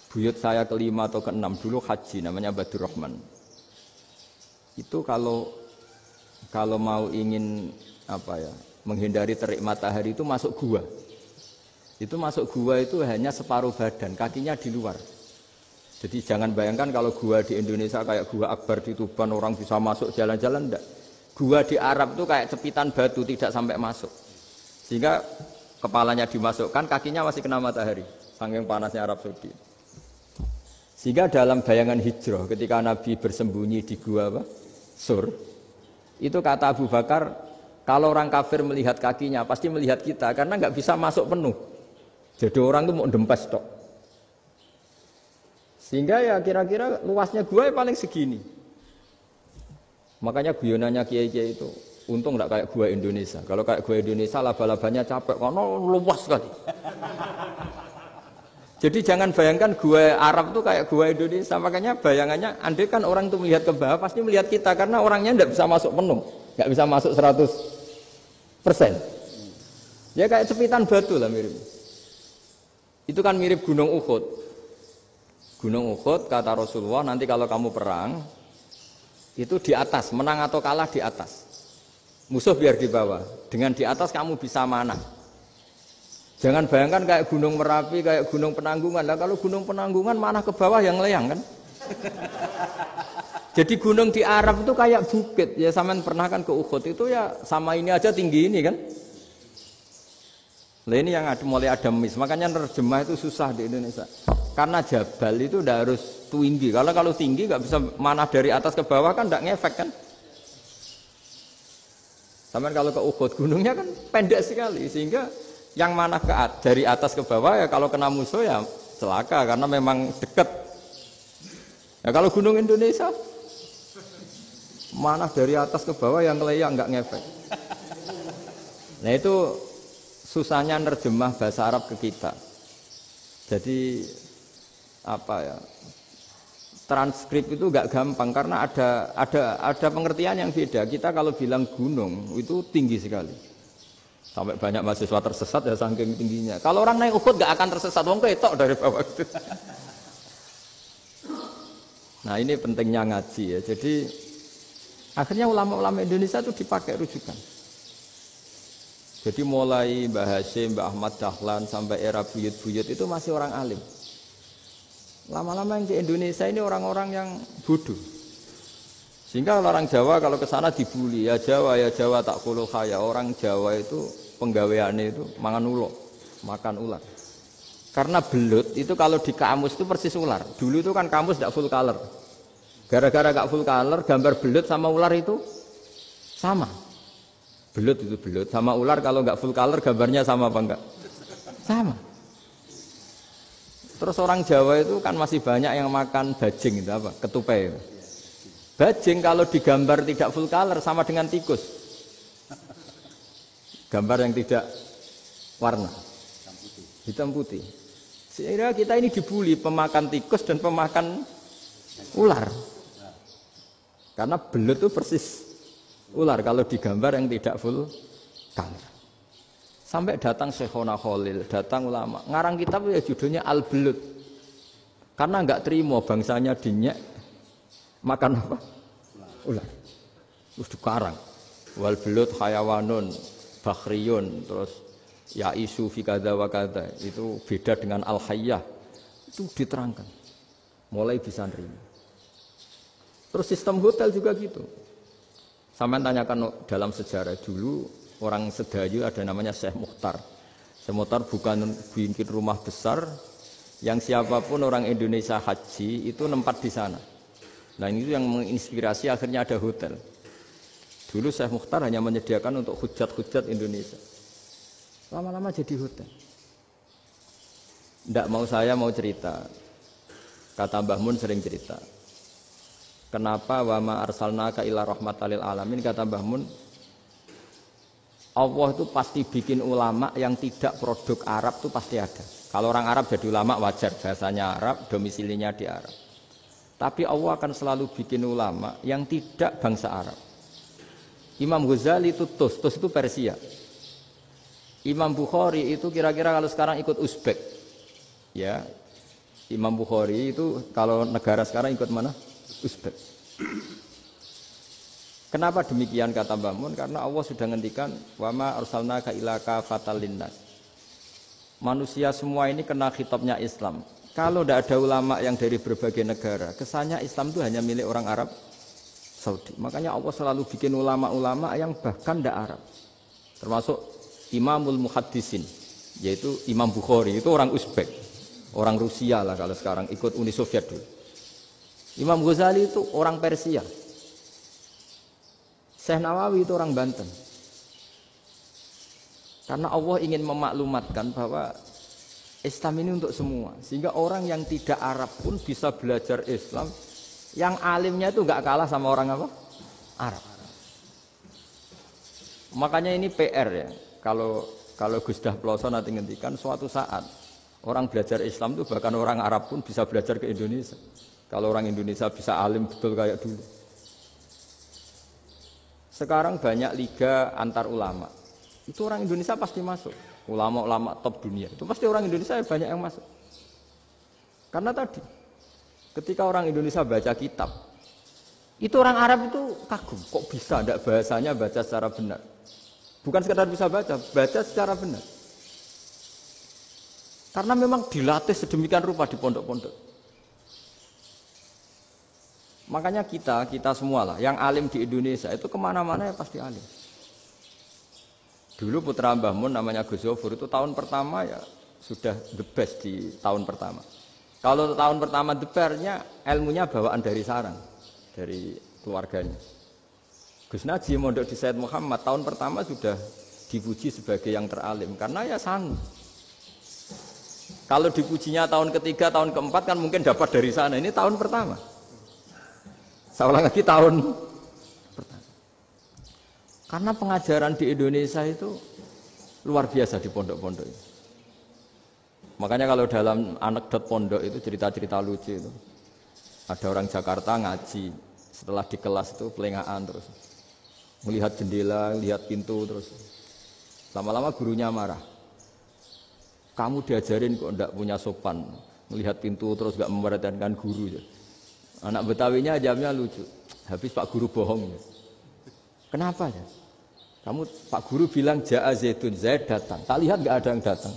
Buyut saya kelima atau keenam dulu haji, namanya Badur Rahman. Itu kalau mau ingin apa ya, menghindari terik matahari itu masuk gua. Itu masuk gua itu hanya separuh badan, kakinya di luar. Jadi jangan bayangkan kalau gua di Indonesia kayak gua Akbar di Tuban orang bisa masuk jalan-jalan, enggak. Gua di Arab itu kayak cepitan batu, tidak sampai masuk. Sehingga kepalanya dimasukkan, kakinya masih kena matahari, saking panasnya Arab Saudi. Sehingga dalam bayangan hijrah ketika Nabi bersembunyi di gua apa? Sur, itu kata Abu Bakar, kalau orang kafir melihat kakinya pasti melihat kita karena nggak bisa masuk penuh. Jadi orang itu mau dempes tok. Sehingga ya kira-kira luasnya gua ya paling segini. Makanya guyonannya kiai-kiai itu untung nggak kayak gua Indonesia. Kalau kayak gua Indonesia laba-labanya capek karena luas sekali. Jadi jangan bayangkan gua Arab itu kayak gua Indonesia. Makanya bayangannya andai kan orang itu melihat ke bawah pasti melihat kita karena orangnya nggak bisa masuk penuh, nggak bisa masuk 100%. Ya kayak cepitan batu lah mirip. Itu kan mirip Gunung Uhud. Gunung Uhud kata Rasulullah, nanti kalau kamu perang itu di atas, menang atau kalah di atas. Musuh biar di bawah. Dengan di atas kamu bisa manah. Jangan bayangkan kayak Gunung Merapi, kayak Gunung Penanggungan. Lah kalau Gunung Penanggungan mana ke bawah yang leyang kan? Jadi gunung di Arab itu kayak bukit. Ya sampean pernah kan ke Uhud itu ya sama ini aja tinggi ini kan? Nah ini yang ada, mulai ada mis, makanya nerjemah itu susah di Indonesia. Karena jabal itu udah harus tinggi. Kalau tinggi nggak bisa manah dari atas ke bawah kan nggak ngefek kan. Sampai kalau ke Uhud gunungnya kan pendek sekali sehingga yang manah dari atas ke bawah ya kalau kena musuh ya celaka karena memang dekat. Ya kalau gunung Indonesia manah dari atas ke bawah yang ngeleyak nggak ngefek. Nah itu susahnya nerjemah bahasa Arab ke kita. Jadi apa ya? Transkrip itu nggak gampang karena ada pengertian yang beda. Kita kalau bilang gunung itu tinggi sekali. Sampai banyak mahasiswa tersesat ya saking tingginya. Kalau orang naik Uhud nggak akan tersesat, wong ketok dari bawah itu. Nah ini pentingnya ngaji ya. Jadi akhirnya ulama-ulama Indonesia itu dipakai rujukan. Jadi mulai Mbah Hasyim, Mbah Ahmad Dahlan sampai era buyut-buyut itu masih orang alim. Lama-lama yang di Indonesia ini orang-orang yang bodoh. Sehingga orang Jawa kalau ke sana dibully, ya Jawa tak kulul khaya. Orang Jawa itu penggaweannya itu makan ular. Karena belut itu kalau di kamus itu persis ular. Dulu itu kan kamus tidak full color. Gara-gara gak full color, gambar belut sama ular itu sama. Belut itu belut sama ular kalau nggak full color gambarnya sama apa enggak? Sama. Terus orang Jawa itu kan masih banyak yang makan bajing itu apa? Ketupai itu. Bajing kalau digambar tidak full color sama dengan tikus. Gambar yang tidak warna. Hitam putih. Sehingga kita ini dibully pemakan tikus dan pemakan ular. Karena belut itu persis ular kalau digambar yang tidak full color. Sampai datang Syekhona Khalil, datang ulama. Ngarang kitab ya judulnya Al-Belut. Karena enggak terima bangsanya dinyek makan apa? Ular. Terus dikarang. Wal belut hayawanun bakhriyun terus ya isu fi kadza wa kadza. Itu beda dengan al-hayyah. Itu diterangkan. Mulai bisa nerima. Terus sistem hotel juga gitu. Sampai tanyakan dalam sejarah dulu orang Sedayu ada namanya Syekh Mukhtar. Syekh Mukhtar bukan bikin rumah besar yang siapapun orang Indonesia haji itu nempat di sana. Nah ini yang menginspirasi akhirnya ada hotel. Dulu Syekh Mukhtar hanya menyediakan untuk hujat-hujat Indonesia. Lama-lama jadi hotel. Tidak mau saya mau cerita. Kata Mbah Mun sering cerita. Kenapa wa ma arsalnaka illa rahmatan lil alamin, kata Mbah Mun, Allah itu pasti bikin ulama yang tidak produk Arab itu pasti ada. Kalau orang Arab jadi ulama wajar, bahasanya Arab, domisilinya di Arab. Tapi Allah akan selalu bikin ulama yang tidak bangsa Arab. Imam Ghazali itu Tus itu Persia. Imam Bukhari itu kira-kira kalau sekarang ikut Uzbek. Ya. Imam Bukhari itu kalau negara sekarang ikut mana? Uzbek. Kenapa demikian kata Mbah Mun? Karena Allah sudah ngendikan wa ma arsalnaka illa kafatan linnas. Manusia semua ini kena khitabnya Islam. Kalau tidak ada ulama yang dari berbagai negara, kesannya Islam itu hanya milik orang Arab Saudi. Makanya Allah selalu bikin ulama-ulama yang bahkan tidak Arab. Termasuk Imamul Muhaddisin, yaitu Imam Bukhari, itu orang Uzbek. Orang Rusia lah kalau sekarang ikut Uni Soviet dulu. Imam Ghazali itu orang Persia. Syekh Nawawi itu orang Banten. Karena Allah ingin memaklumatkan bahwa Islam ini untuk semua. Sehingga orang yang tidak Arab pun bisa belajar Islam. Yang alimnya itu nggak kalah sama orang apa? Arab. Makanya ini PR ya. Kalau Gus Dah Ploso nanti ngendikan suatu saat orang belajar Islam itu bahkan orang Arab pun bisa belajar ke Indonesia. Kalau orang Indonesia bisa alim betul kayak dulu. Sekarang banyak liga antar ulama. Itu orang Indonesia pasti masuk. Ulama-ulama top dunia. Itu pasti orang Indonesia banyak yang masuk. Karena tadi, ketika orang Indonesia baca kitab, itu orang Arab itu kagum. Kok bisa ada bahasanya baca secara benar? Bukan sekedar bisa baca secara benar. Karena memang dilatih sedemikian rupa di pondok-pondok. Makanya kita semua lah, yang alim di Indonesia itu kemana-mana ya pasti alim. Dulu putra Mbah Mun namanya Gus Zofur itu tahun pertama ya sudah the best di tahun pertama. Kalau tahun pertama the bestnya ilmunya bawaan dari sarang, dari keluarganya. Gus Naji mondok di Said Muhammad tahun pertama sudah dipuji sebagai yang teralim karena ya sanggup. Kalau dipujinya tahun ketiga, tahun keempat kan mungkin dapat dari sana. Ini tahun pertama. Saya ulang lagi tahun pertama. Karena pengajaran di Indonesia itu luar biasa di pondok-pondok ini. Makanya kalau dalam anekdot pondok itu cerita-cerita lucu itu. Ada orang Jakarta ngaji, setelah di kelas itu pelengahan terus. Melihat jendela, lihat pintu terus. Lama-lama gurunya marah. Kamu diajarin kok enggak punya sopan. Melihat pintu terus enggak memperhatikan guru. Anak Betawinya jawabnya lucu. Habis Pak Guru bohong. Kenapa ya? Kamu Pak Guru bilang Ja'a Zaidun, Zaid datang. Tak lihat enggak ada yang datang.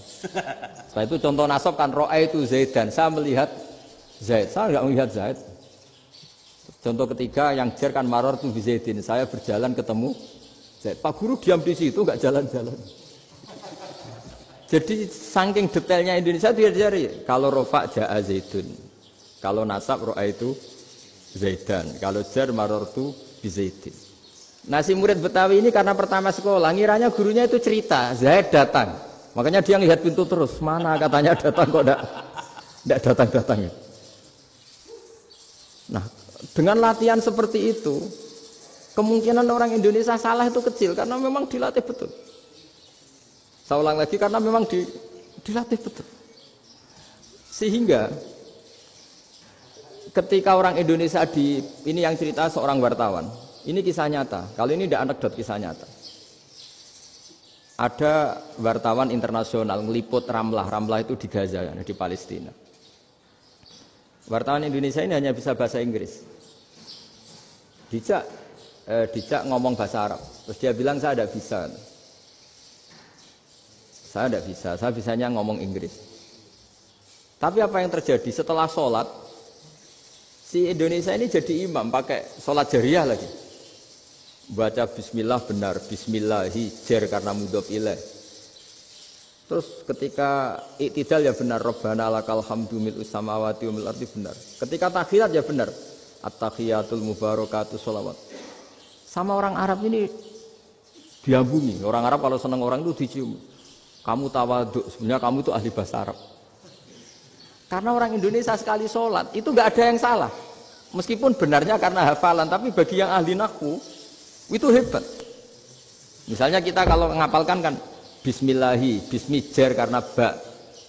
Setelah itu contoh nasab kan ro'a itu Zaidan. Saya melihat Zaid, saya enggak melihat Zaid. Contoh ketiga yang jar kan maror tu Zaidin. Saya berjalan ketemu Zaid. Pak Guru diam di situ enggak jalan-jalan. Jadi saking detailnya Indonesia dia diajari. Kalau rofa Ja'a Zaidun. Kalau nasab ro'a itu Zaidan. Kalau jar maror tu Zaidin. Nah si murid Betawi ini karena pertama sekolah, ngiranya gurunya itu cerita, Zaid datang. Makanya dia ngelihat pintu terus, mana katanya datang kok enggak datang-datang. Nah dengan latihan seperti itu, kemungkinan orang Indonesia salah itu kecil karena memang dilatih betul. Saya ulang lagi karena memang dilatih betul. Sehingga ketika orang Indonesia ini yang cerita seorang wartawan. Ini kisah nyata. Kalau ini tidak anekdot, kisah nyata. Ada wartawan internasional meliput Ramlah. Ramlah itu di Gaza, di Palestina. Wartawan Indonesia ini hanya bisa bahasa Inggris. Dijak ngomong bahasa Arab. Terus dia bilang saya tidak bisa. Saya tidak bisa. Saya bisanya ngomong Inggris. Tapi apa yang terjadi setelah sholat? Si Indonesia ini jadi imam pakai sholat jariah lagi. Baca bismillah benar, bismillahi jar karena mudhof ilaih. Terus ketika iktidal ya benar, Rabbana lakal hamdu mil'us samawati wa mil'ardi benar. Ketika tahiyat ya benar, at-tahiyatul mubarakatuh sholawat. Sama orang Arab ini diambungi. Orang Arab kalau senang orang itu dicium. Kamu tawaduk, sebenarnya kamu itu ahli bahasa Arab. Karena orang Indonesia sekali sholat itu nggak ada yang salah. Meskipun benarnya karena hafalan, tapi bagi yang ahli nahwu itu hebat. Misalnya kita kalau ngapalkan kan bismillahi, bismi jar karena ba,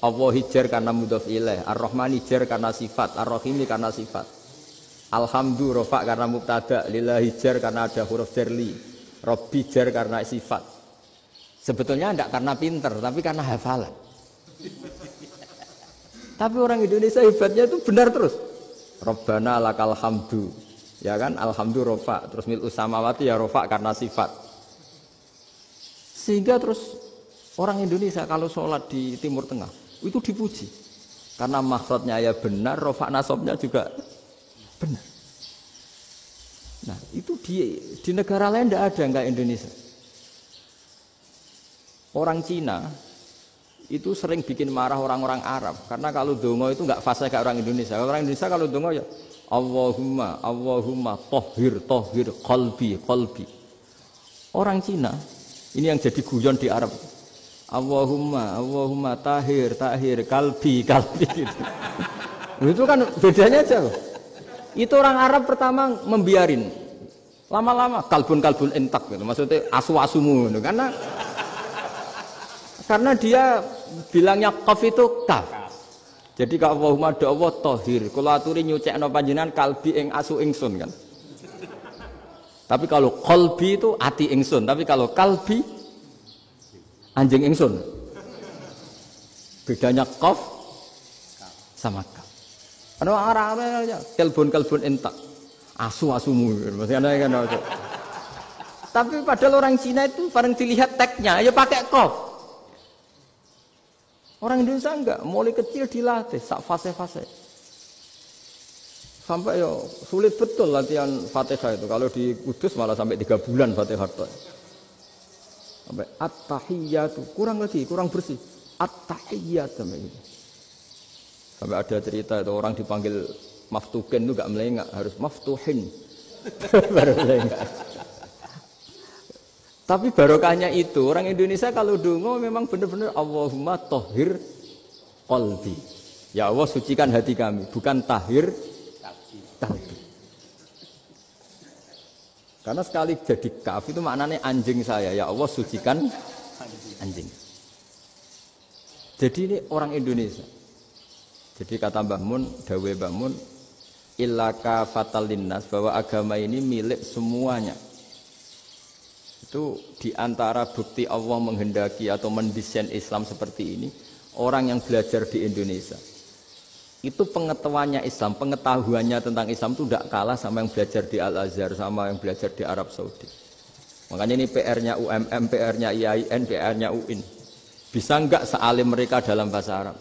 Allahi jar karena mudhof ilaih, ar-rahmani jar karena sifat, ar-rahimi karena sifat. Alhamdu rofa karena mubtada, lillahi jar karena ada huruf jar li, rabbi jar karena sifat. Sebetulnya tidak karena pinter, tapi karena hafalan. Tapi orang Indonesia hebatnya itu benar terus. Rabbana lakal hamdu. Ya kan, alhamdu rofa, terus mil'us samawati ya rofa karena sifat. Sehingga terus orang Indonesia kalau sholat di Timur Tengah itu dipuji. Karena makhrajnya ya benar, rofa nasabnya juga benar. Nah itu di negara lain tidak ada enggak Indonesia. Orang Cina itu sering bikin marah orang-orang Arab. Karena kalau dongo itu enggak fasih kayak orang Indonesia. Orang Indonesia kalau dongo ya Allahumma, Allahumma, tohir, qalbi. Orang Cina, ini yang jadi guyon di Arab. Allahumma, Allahumma, tahir, kalbi. Gitu. Itu kan bedanya aja. Itu orang Arab pertama membiarin. Lama-lama kalbun entak gitu. Maksudnya asu-asumu gitu. Karena dia bilangnya qaf itu kaf. Jadi kalau Allahumma do Allah tohir, kalau aturi nyucekno panjenengan kalbi ing asu ingsun kan. Tapi kalau qalbi itu ati ingsun, tapi kalau kalbi anjing ingsun. Bedanya qaf sama kaf. Ana arah aja kalbun entak. Asu-asumu maksudnya kan. Tapi padahal orang Cina itu paling dilihat teksnya ya pakai qaf. Orang Indonesia enggak, mulai kecil dilatih, sak fase-fase. Sampai ya sulit betul latihan Fatihah itu. Kalau di Kudus malah sampai 3 bulan Fatihah. Sampai at-tahiyyatu, kurang lagi, kurang bersih. At-tahiyyat sampai itu. Sampai ada cerita itu orang dipanggil maftuhin itu enggak melengak, harus maftuhin. Baru melengak. Tapi barokahnya itu orang Indonesia kalau dongo memang benar-benar Allahumma tahhir qalbi. Ya Allah sucikan hati kami, bukan tahhir qalbi. Karena sekali jadi kaf itu maknanya anjing saya, ya Allah sucikan anjing. Jadi ini orang Indonesia. Jadi kata Mbah Mun, dawe Mbah Mun, illaka fatal linnas, bahwa agama ini milik semuanya. Itu diantara bukti Allah menghendaki atau mendesain Islam seperti ini, orang yang belajar di Indonesia. Itu pengetahuannya Islam, pengetahuannya tentang Islam itu tidak kalah sama yang belajar di Al-Azhar, sama yang belajar di Arab Saudi. Makanya ini PR-nya UMM, PR-nya IAIN, PR-nya UIN. Bisa enggak sealim mereka dalam bahasa Arab?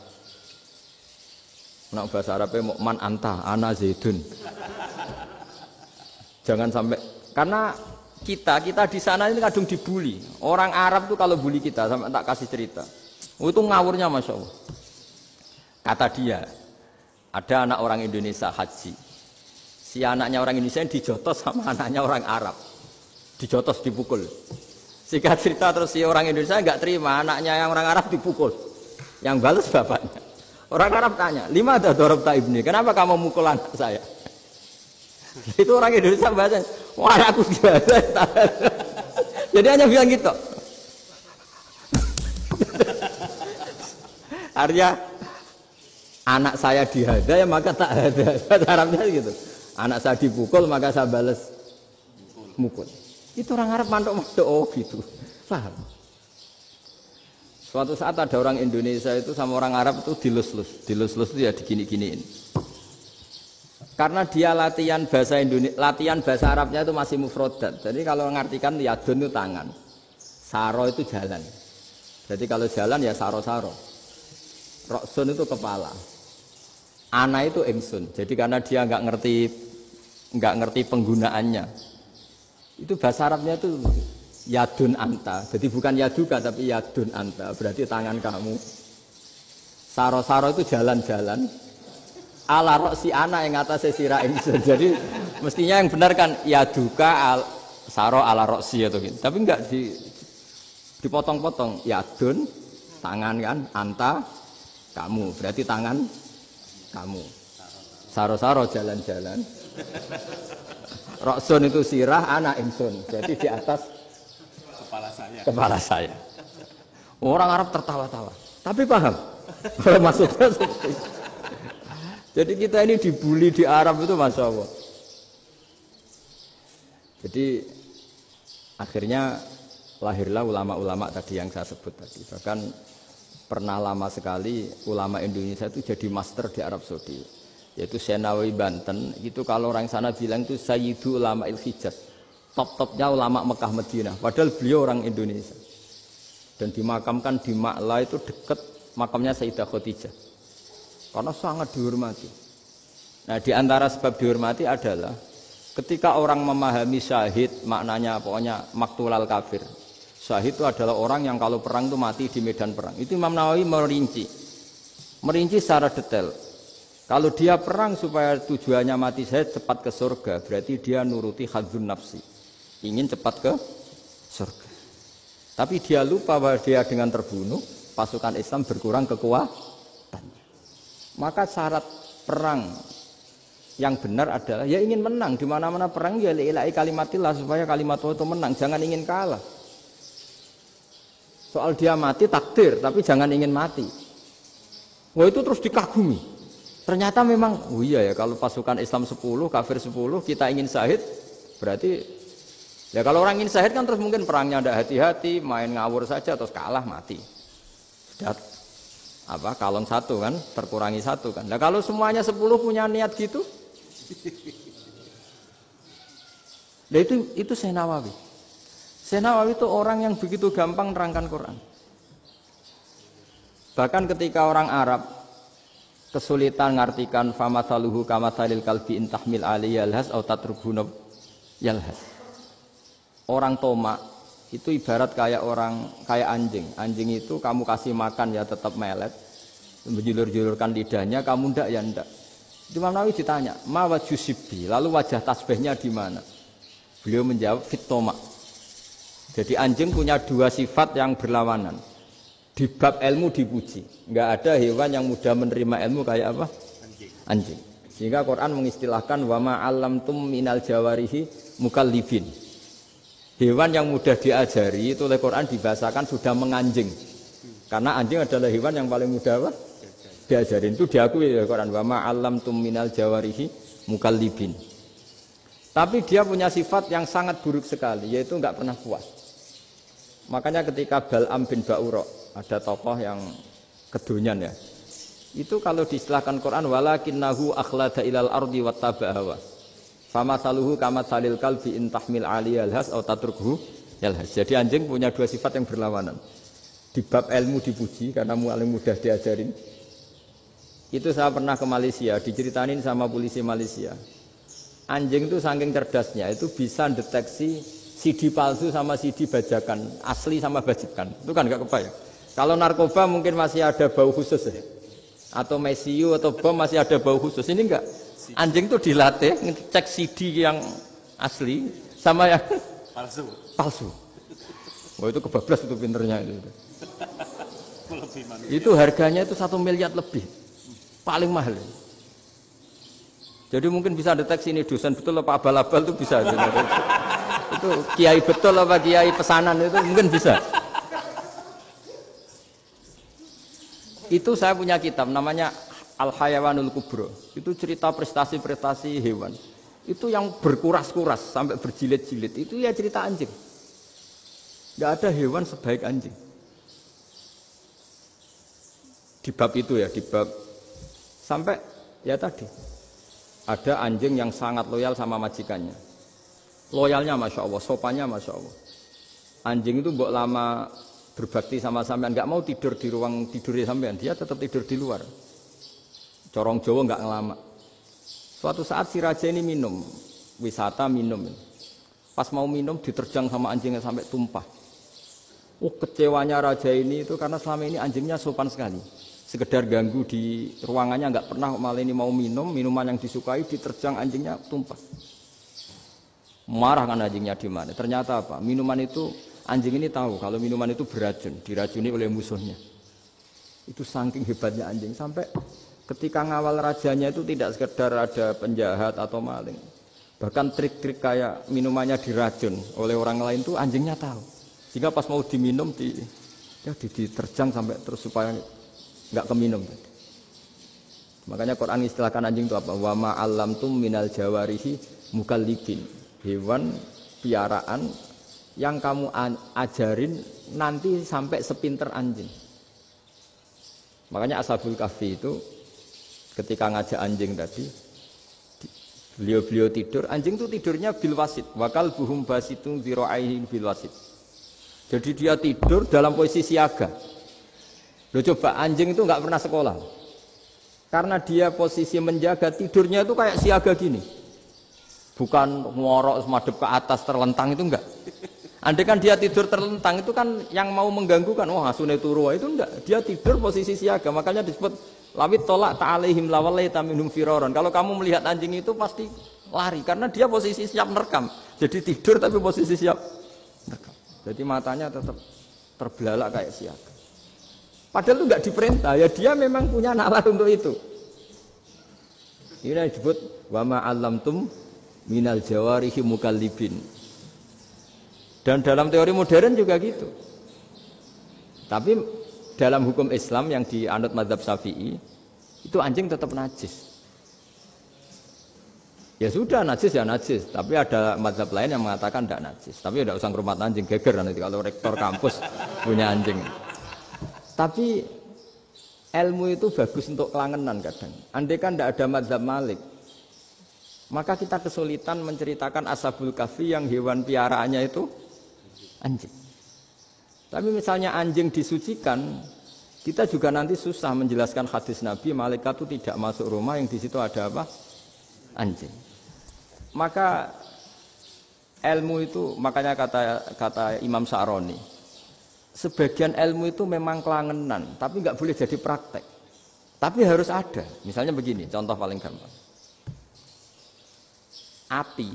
Nah, bahasa Arabnya man anta, ana zaidun. Jangan sampai, karena kita di sana ini kadung dibully. Orang Arab tuh kalau bully kita, sampai tak kasih cerita. Itu ngawurnya Masya Allah. Kata dia, ada anak orang Indonesia haji. Si anaknya orang Indonesia dijotos sama anaknya orang Arab. Dijotos, dipukul. Singkat cerita terus si orang Indonesia enggak terima, anaknya yang orang Arab dipukul. Yang balas bapaknya. Orang Arab tanya, lima ada dorobta ibni, kenapa kamu mukul anak saya? Itu orang Indonesia bahasa, wah aku biasa. Jadi hanya bilang gitu. Artinya anak saya dihada ya maka tak ada. Bahasa Arabnya gitu. Anak saya dipukul maka saya balas mukul. Itu orang Arab mantuk-mantuk oh gitu. Paham? Suatu saat ada orang Indonesia itu sama orang Arab itu dilus-lus. Dilus-lus itu ya digini-giniin. Karena dia latihan bahasa Indonesia, latihan bahasa Arabnya itu masih mufrodat. Jadi kalau ngartikan yadun itu tangan. Saro itu jalan. Jadi kalau jalan ya saro-saro. Roksun itu kepala. Ana itu ingsun. Jadi karena dia nggak ngerti penggunaannya. Itu bahasa Arabnya itu yadun anta. Jadi bukan yaduka tapi yadun anta. Berarti tangan kamu. Saro-saro itu jalan-jalan. Ala roksi ana yang atasnya sirah ingsun. Jadi mestinya yang benar kan yaduka saro ala roksi atau gitu. Tapi enggak dipotong-potong. Yadun tangan kan, anta kamu. Berarti tangan kamu. Saro-saro jalan-jalan. Roksun itu sirah, anak ingsun. Jadi di atas kepala saya. Orang Arab tertawa-tawa. Tapi paham. Kalau maksudnya seperti itu. Jadi kita ini dibully di Arab itu Masya Allah. Jadi akhirnya lahirlah ulama-ulama tadi yang saya sebut tadi. Bahkan pernah lama sekali ulama Indonesia itu jadi master di Arab Saudi. Yaitu Senawi Banten. Itu kalau orang sana bilang itu Sayyidu Ulama Il-Hijaz. Top-topnya ulama Mekah Madinah. Padahal beliau orang Indonesia. Dan dimakamkan di Ma'la itu dekat makamnya Sayyidah Khadijah. Karena sangat dihormati. Nah, di antara sebab dihormati adalah ketika orang memahami syahid, maknanya pokoknya maktulal kafir. Syahid itu adalah orang yang kalau perang itu mati di medan perang. Itu Imam Nawawi merinci secara detail. Kalau dia perang supaya tujuannya mati syahid cepat ke surga, berarti dia nuruti hadzun nafsi. Ingin cepat ke surga. Tapi dia lupa bahwa dia dengan terbunuh, pasukan Islam berkurang kekuatan. Maka syarat perang yang benar adalah ya ingin menang. Di mana-mana perang ya ilahi kalimatillah supaya kalimat Allah itu menang, jangan ingin kalah. Soal dia mati takdir, tapi jangan ingin mati. Wah itu terus dikagumi. Ternyata memang, oh iya ya kalau pasukan Islam 10, kafir 10, kita ingin syahid, berarti ya kalau orang ingin syahid kan terus mungkin perangnya ada hati-hati, main ngawur saja terus kalah mati. Sudah kalon satu kan, terkurangi satu kan. Nah kalau semuanya 10 punya niat gitu, nah itu Syekh Nawawi. Syekh Nawawi itu orang yang begitu gampang nerangkan Quran. Bahkan ketika orang Arab kesulitan ngartikan famathaluhu kamathalil kalbi intahmil alaihi yalhas au tatrukhu yalhas. Orang tomak itu ibarat kayak anjing. Anjing itu kamu kasih makan ya tetap melet, menjulur-julurkan lidahnya, kamu ndak ya ndak. Imam Nawawi ditanya, ma wajhu sibbi, lalu wajah tasbihnya di mana? Beliau menjawab fitoma. Jadi anjing punya dua sifat yang berlawanan. Di bab ilmu dipuji, nggak ada hewan yang mudah menerima ilmu kayak apa? Anjing. Sehingga Quran mengistilahkan wama alamtum minal jawarihi mukallibin. Hewan yang mudah diajari itu oleh Quran dibahasakan sudah menganjing. Karena anjing adalah hewan yang paling mudah apa? Diajarin. Itu diakui oleh Quran wama alamtum minal jawarihi mukallibin. Tapi dia punya sifat yang sangat buruk sekali, yaitu nggak pernah puas. Makanya ketika Bal'am bin Ba'ura, ada tokoh yang kedonyan ya. Itu kalau diistilahkan Quran walakinnahu akhlada ilal ardi wattaba'a hawa. Famasaluhu kamatsalil kalbi in tahmil 'aliyal has aw tatrukhu yalhas. Jadi anjing punya dua sifat yang berlawanan. Di bab ilmu dipuji karena paling mudah diajarin. Itu saya pernah ke Malaysia, diceritain sama polisi Malaysia. Anjing itu saking cerdasnya itu bisa deteksi CD palsu sama CD bajakan, asli sama bajakan. Itu kan enggak kebayang. Kalau narkoba mungkin masih ada bau khusus ya. Atau mesiu atau bom masih ada bau khusus. Ini enggak. Anjing itu dilatih ngecek CD yang asli sama yang palsu. Wah itu kebablas itu pinternya itu. Itu harganya itu 1 miliar lebih. Paling mahal. Jadi mungkin bisa deteksi ini dosen betul apa abal-abal itu bisa. Itu kiai betul apa kiai pesanan itu mungkin bisa. Itu saya punya kitab namanya Al-Hayawanul Kubro. Itu cerita prestasi-prestasi hewan. Itu yang berkuras-kuras sampai berjilid-jilid. Itu ya cerita anjing. Nggak ada hewan sebaik anjing. Di bab itu ya, di bab sampai ya tadi. Ada anjing yang sangat loyal sama majikannya. Loyalnya Masya Allah, sopannya Masya Allah. Anjing itu mbok lama berbakti sama sampean, nggak mau tidur di ruang tidurnya sampean, dia tetap tidur di luar. Corong Jawa nggak ngelama. Suatu saat si raja ini minum, wisata minum. Pas mau minum diterjang sama anjingnya sampai tumpah. Kecewanya raja ini itu karena selama ini anjingnya sopan sekali. Sekedar ganggu di ruangannya nggak pernah, malah ini mau minum, minuman yang disukai diterjang anjingnya tumpah. Marah kan anjingnya di mana? Ternyata apa? Minuman itu anjing ini tahu kalau minuman itu beracun, diracuni oleh musuhnya. Itu saking hebatnya anjing sampai ketika ngawal rajanya itu tidak sekedar ada penjahat atau maling. Bahkan trik-trik kayak minumannya diracun oleh orang lain itu anjingnya tahu. Sehingga pas mau diminum diterjang sampai terus supaya nggak keminum. Makanya Quran istilahkan anjing itu apa? Wa ma 'allamtum minal jawarihi mukallibin. Hewan piaraan yang kamu ajarin nanti sampai sepinter anjing. Makanya Ashabul Kahfi itu ketika ngajak anjing tadi, beliau tidur, anjing itu tidurnya bil wasit. Wakal buhum basitun zira'aihi bil wasit. Jadi dia tidur dalam posisi siaga. Loh coba anjing itu nggak pernah sekolah, karena dia posisi menjaga tidurnya itu kayak siaga gini, bukan ngorok semadep ke atas terlentang itu enggak. Andai kan dia tidur terlentang itu kan yang mau mengganggu kan, wah asune turu itu enggak. Dia tidur posisi siaga, makanya disebut lawit tolak ta'alaihim lawalaita minhum firaron. Kalau kamu melihat anjing itu pasti lari karena dia posisi siap merekam. Jadi tidur tapi posisi siap merekam. Jadi matanya tetap terbelalak kayak siaga. Padahal itu enggak diperintah, ya dia memang punya nalar untuk itu. Ini disebut wa ma 'allamtum minal jawarihi mukallibin. Dan dalam teori modern juga gitu. Tapi dalam hukum Islam yang dianut mazhab Syafi'i, itu anjing tetap najis. Ya sudah najis ya najis, tapi ada mazhab lain yang mengatakan tidak najis. Tapi tidak usah ngurmat anjing, geger nanti kalau rektor kampus punya anjing. Tapi ilmu itu bagus untuk kelangenan kadang. Andai kan tidak ada mazhab Malik, maka kita kesulitan menceritakan Ashabul Kahfi yang hewan piaraannya itu anjing. Tapi misalnya anjing disucikan, kita juga nanti susah menjelaskan hadis Nabi malaikat itu tidak masuk rumah yang di situ ada apa? Anjing. Maka ilmu itu makanya kata Imam Sa'roni, sebagian ilmu itu memang kelangenan, tapi nggak boleh jadi praktek. Tapi harus ada. Misalnya begini, contoh paling gampang. Api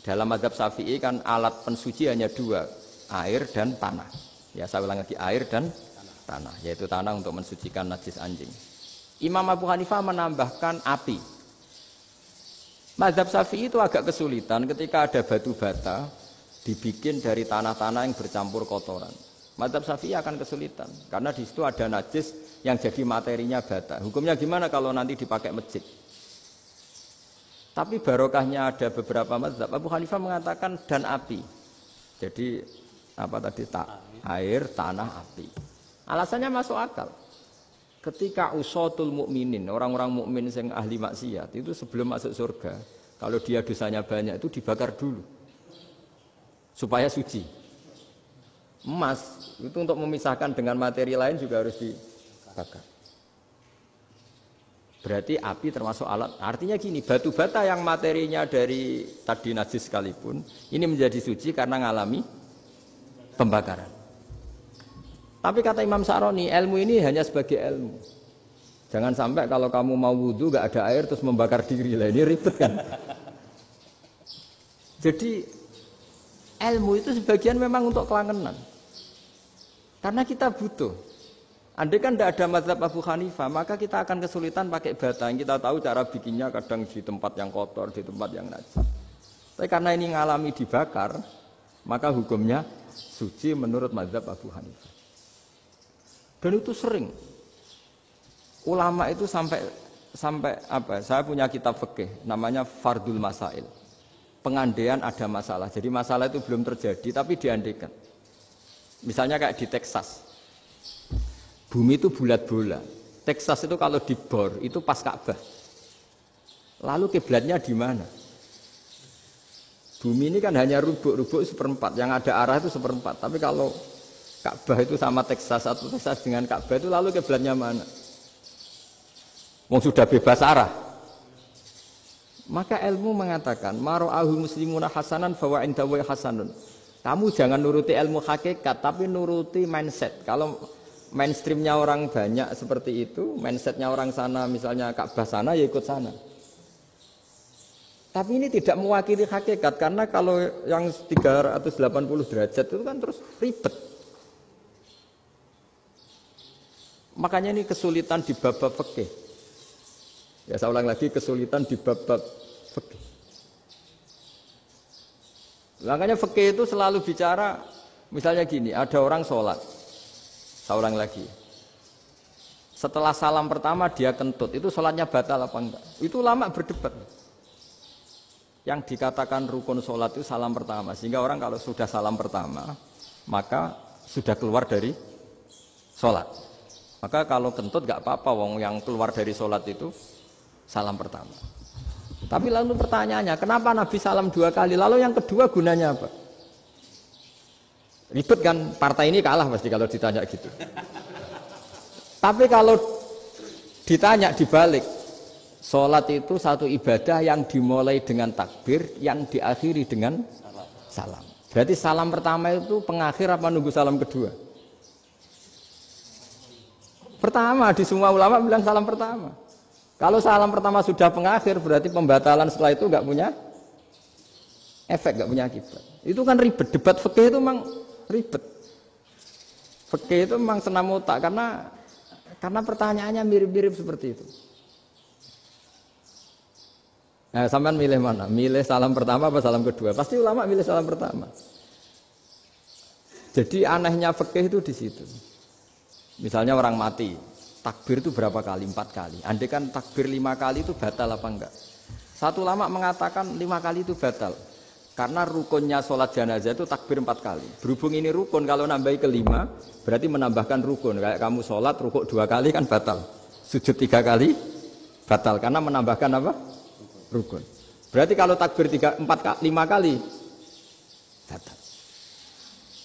dalam mazhab Syafi'i kan alat pensuci hanya dua, air dan tanah. Ya saya ulang lagi, air dan tanah, yaitu tanah untuk mensucikan najis anjing. Imam Abu Hanifah menambahkan api. Mazhab Syafi'i itu agak kesulitan ketika ada batu bata dibikin dari tanah-tanah yang bercampur kotoran. Mazhab Syafi'i akan kesulitan karena di situ ada najis yang jadi materinya bata. Hukumnya gimana kalau nanti dipakai masjid? Tapi barokahnya ada beberapa mazhab. Abu Hanifah mengatakan dan api. Jadi apa tadi air, tanah, api. Alasannya masuk akal. Ketika usatul mukminin, orang-orang mukmin yang ahli maksiat itu sebelum masuk surga, kalau dia dosanya banyak itu dibakar dulu supaya suci. Emas itu untuk memisahkan dengan materi lain juga harus dibakar. Berarti api termasuk alat. Artinya gini, batu bata yang materinya dari tadi najis sekalipun, ini menjadi suci karena ngalami pembakaran. Tapi kata Imam Sa'roni, ilmu ini hanya sebagai ilmu. Jangan sampai kalau kamu mau wudhu gak ada air terus membakar diri lah, ini ribet kan. Jadi ilmu itu sebagian memang untuk kelangenan. Karena kita butuh. Andai kan tidak ada mazhab Abu Hanifah, maka kita akan kesulitan pakai bata. Yang kita tahu cara bikinnya kadang di tempat yang kotor, di tempat yang najis. Tapi karena ini ngalami dibakar, maka hukumnya suci menurut mazhab Abu Hanifah. Dan itu sering. Ulama itu sampai apa? Saya punya kitab fikih namanya Fardul Masail. Pengandaian ada masalah. Jadi masalah itu belum terjadi tapi diandaikan. Misalnya kayak di Texas. Bumi itu bulat-bulat. Texas itu kalau dibor itu pas Ka'bah. Lalu kiblatnya di mana? Bumi ini kan hanya rubuk-rubuk seperempat. Yang ada arah itu seperempat. Tapi kalau Ka'bah itu sama Texas atau Texas dengan Ka'bah itu lalu kiblatnya mana? Wong sudah bebas arah. Maka ilmu mengatakan mara'ahu muslimuna hasanan fawa indahu hasanun. Kamu jangan nuruti ilmu hakikat tapi nuruti mindset. Kalau mainstreamnya orang banyak seperti itu, mindsetnya orang sana misalnya Ka'bah sana ya ikut sana. Tapi ini tidak mewakili hakikat karena kalau yang 380 derajat itu kan terus ribet. Makanya ini kesulitan di bab-bab fikih. Ya saya ulang lagi, kesulitan di bab-bab fikih. Makanya fikih itu selalu bicara, misalnya gini, ada orang sholat. Saya ulang lagi. Setelah salam pertama dia kentut, itu sholatnya batal apa enggak? Itu lama berdebat. Yang dikatakan rukun sholat itu salam pertama. Sehingga orang kalau sudah salam pertama, maka sudah keluar dari sholat. Maka kalau kentut gak apa-apa, wong yang keluar dari sholat itu salam pertama. Tapi lalu pertanyaannya, kenapa Nabi salam 2 kali? Lalu yang kedua gunanya apa? Ribet kan, partai ini kalah pasti kalau ditanya gitu. Tapi kalau ditanya dibalik, sholat itu satu ibadah yang dimulai dengan takbir, yang diakhiri dengan salam. Berarti salam pertama itu pengakhir apa nunggu salam kedua? Pertama, di semua ulama bilang salam pertama. Kalau salam pertama sudah pengakhir, berarti pembatalan setelah itu nggak punya efek, nggak punya akibat. Itu kan ribet, debat fikih itu memang ribet. Fikih itu memang senam otak, karena pertanyaannya mirip-mirip seperti itu. Nah, sampean milih mana? Milih salam pertama apa salam kedua? Pasti ulama milih salam pertama. Jadi anehnya fikih itu di situ. Misalnya orang mati, takbir itu berapa kali? 4 kali. Andai kan takbir 5 kali itu batal apa enggak? Satu ulama mengatakan 5 kali itu batal. Karena rukunnya sholat jenazah itu takbir 4 kali. Berhubung ini rukun, kalau nambahi ke 5, berarti menambahkan rukun. Kayak kamu sholat, rukuk 2 kali kan batal. Sujud 3 kali, batal. Karena menambahkan apa? Rukun. Berarti kalau takbir 5 kali, batal.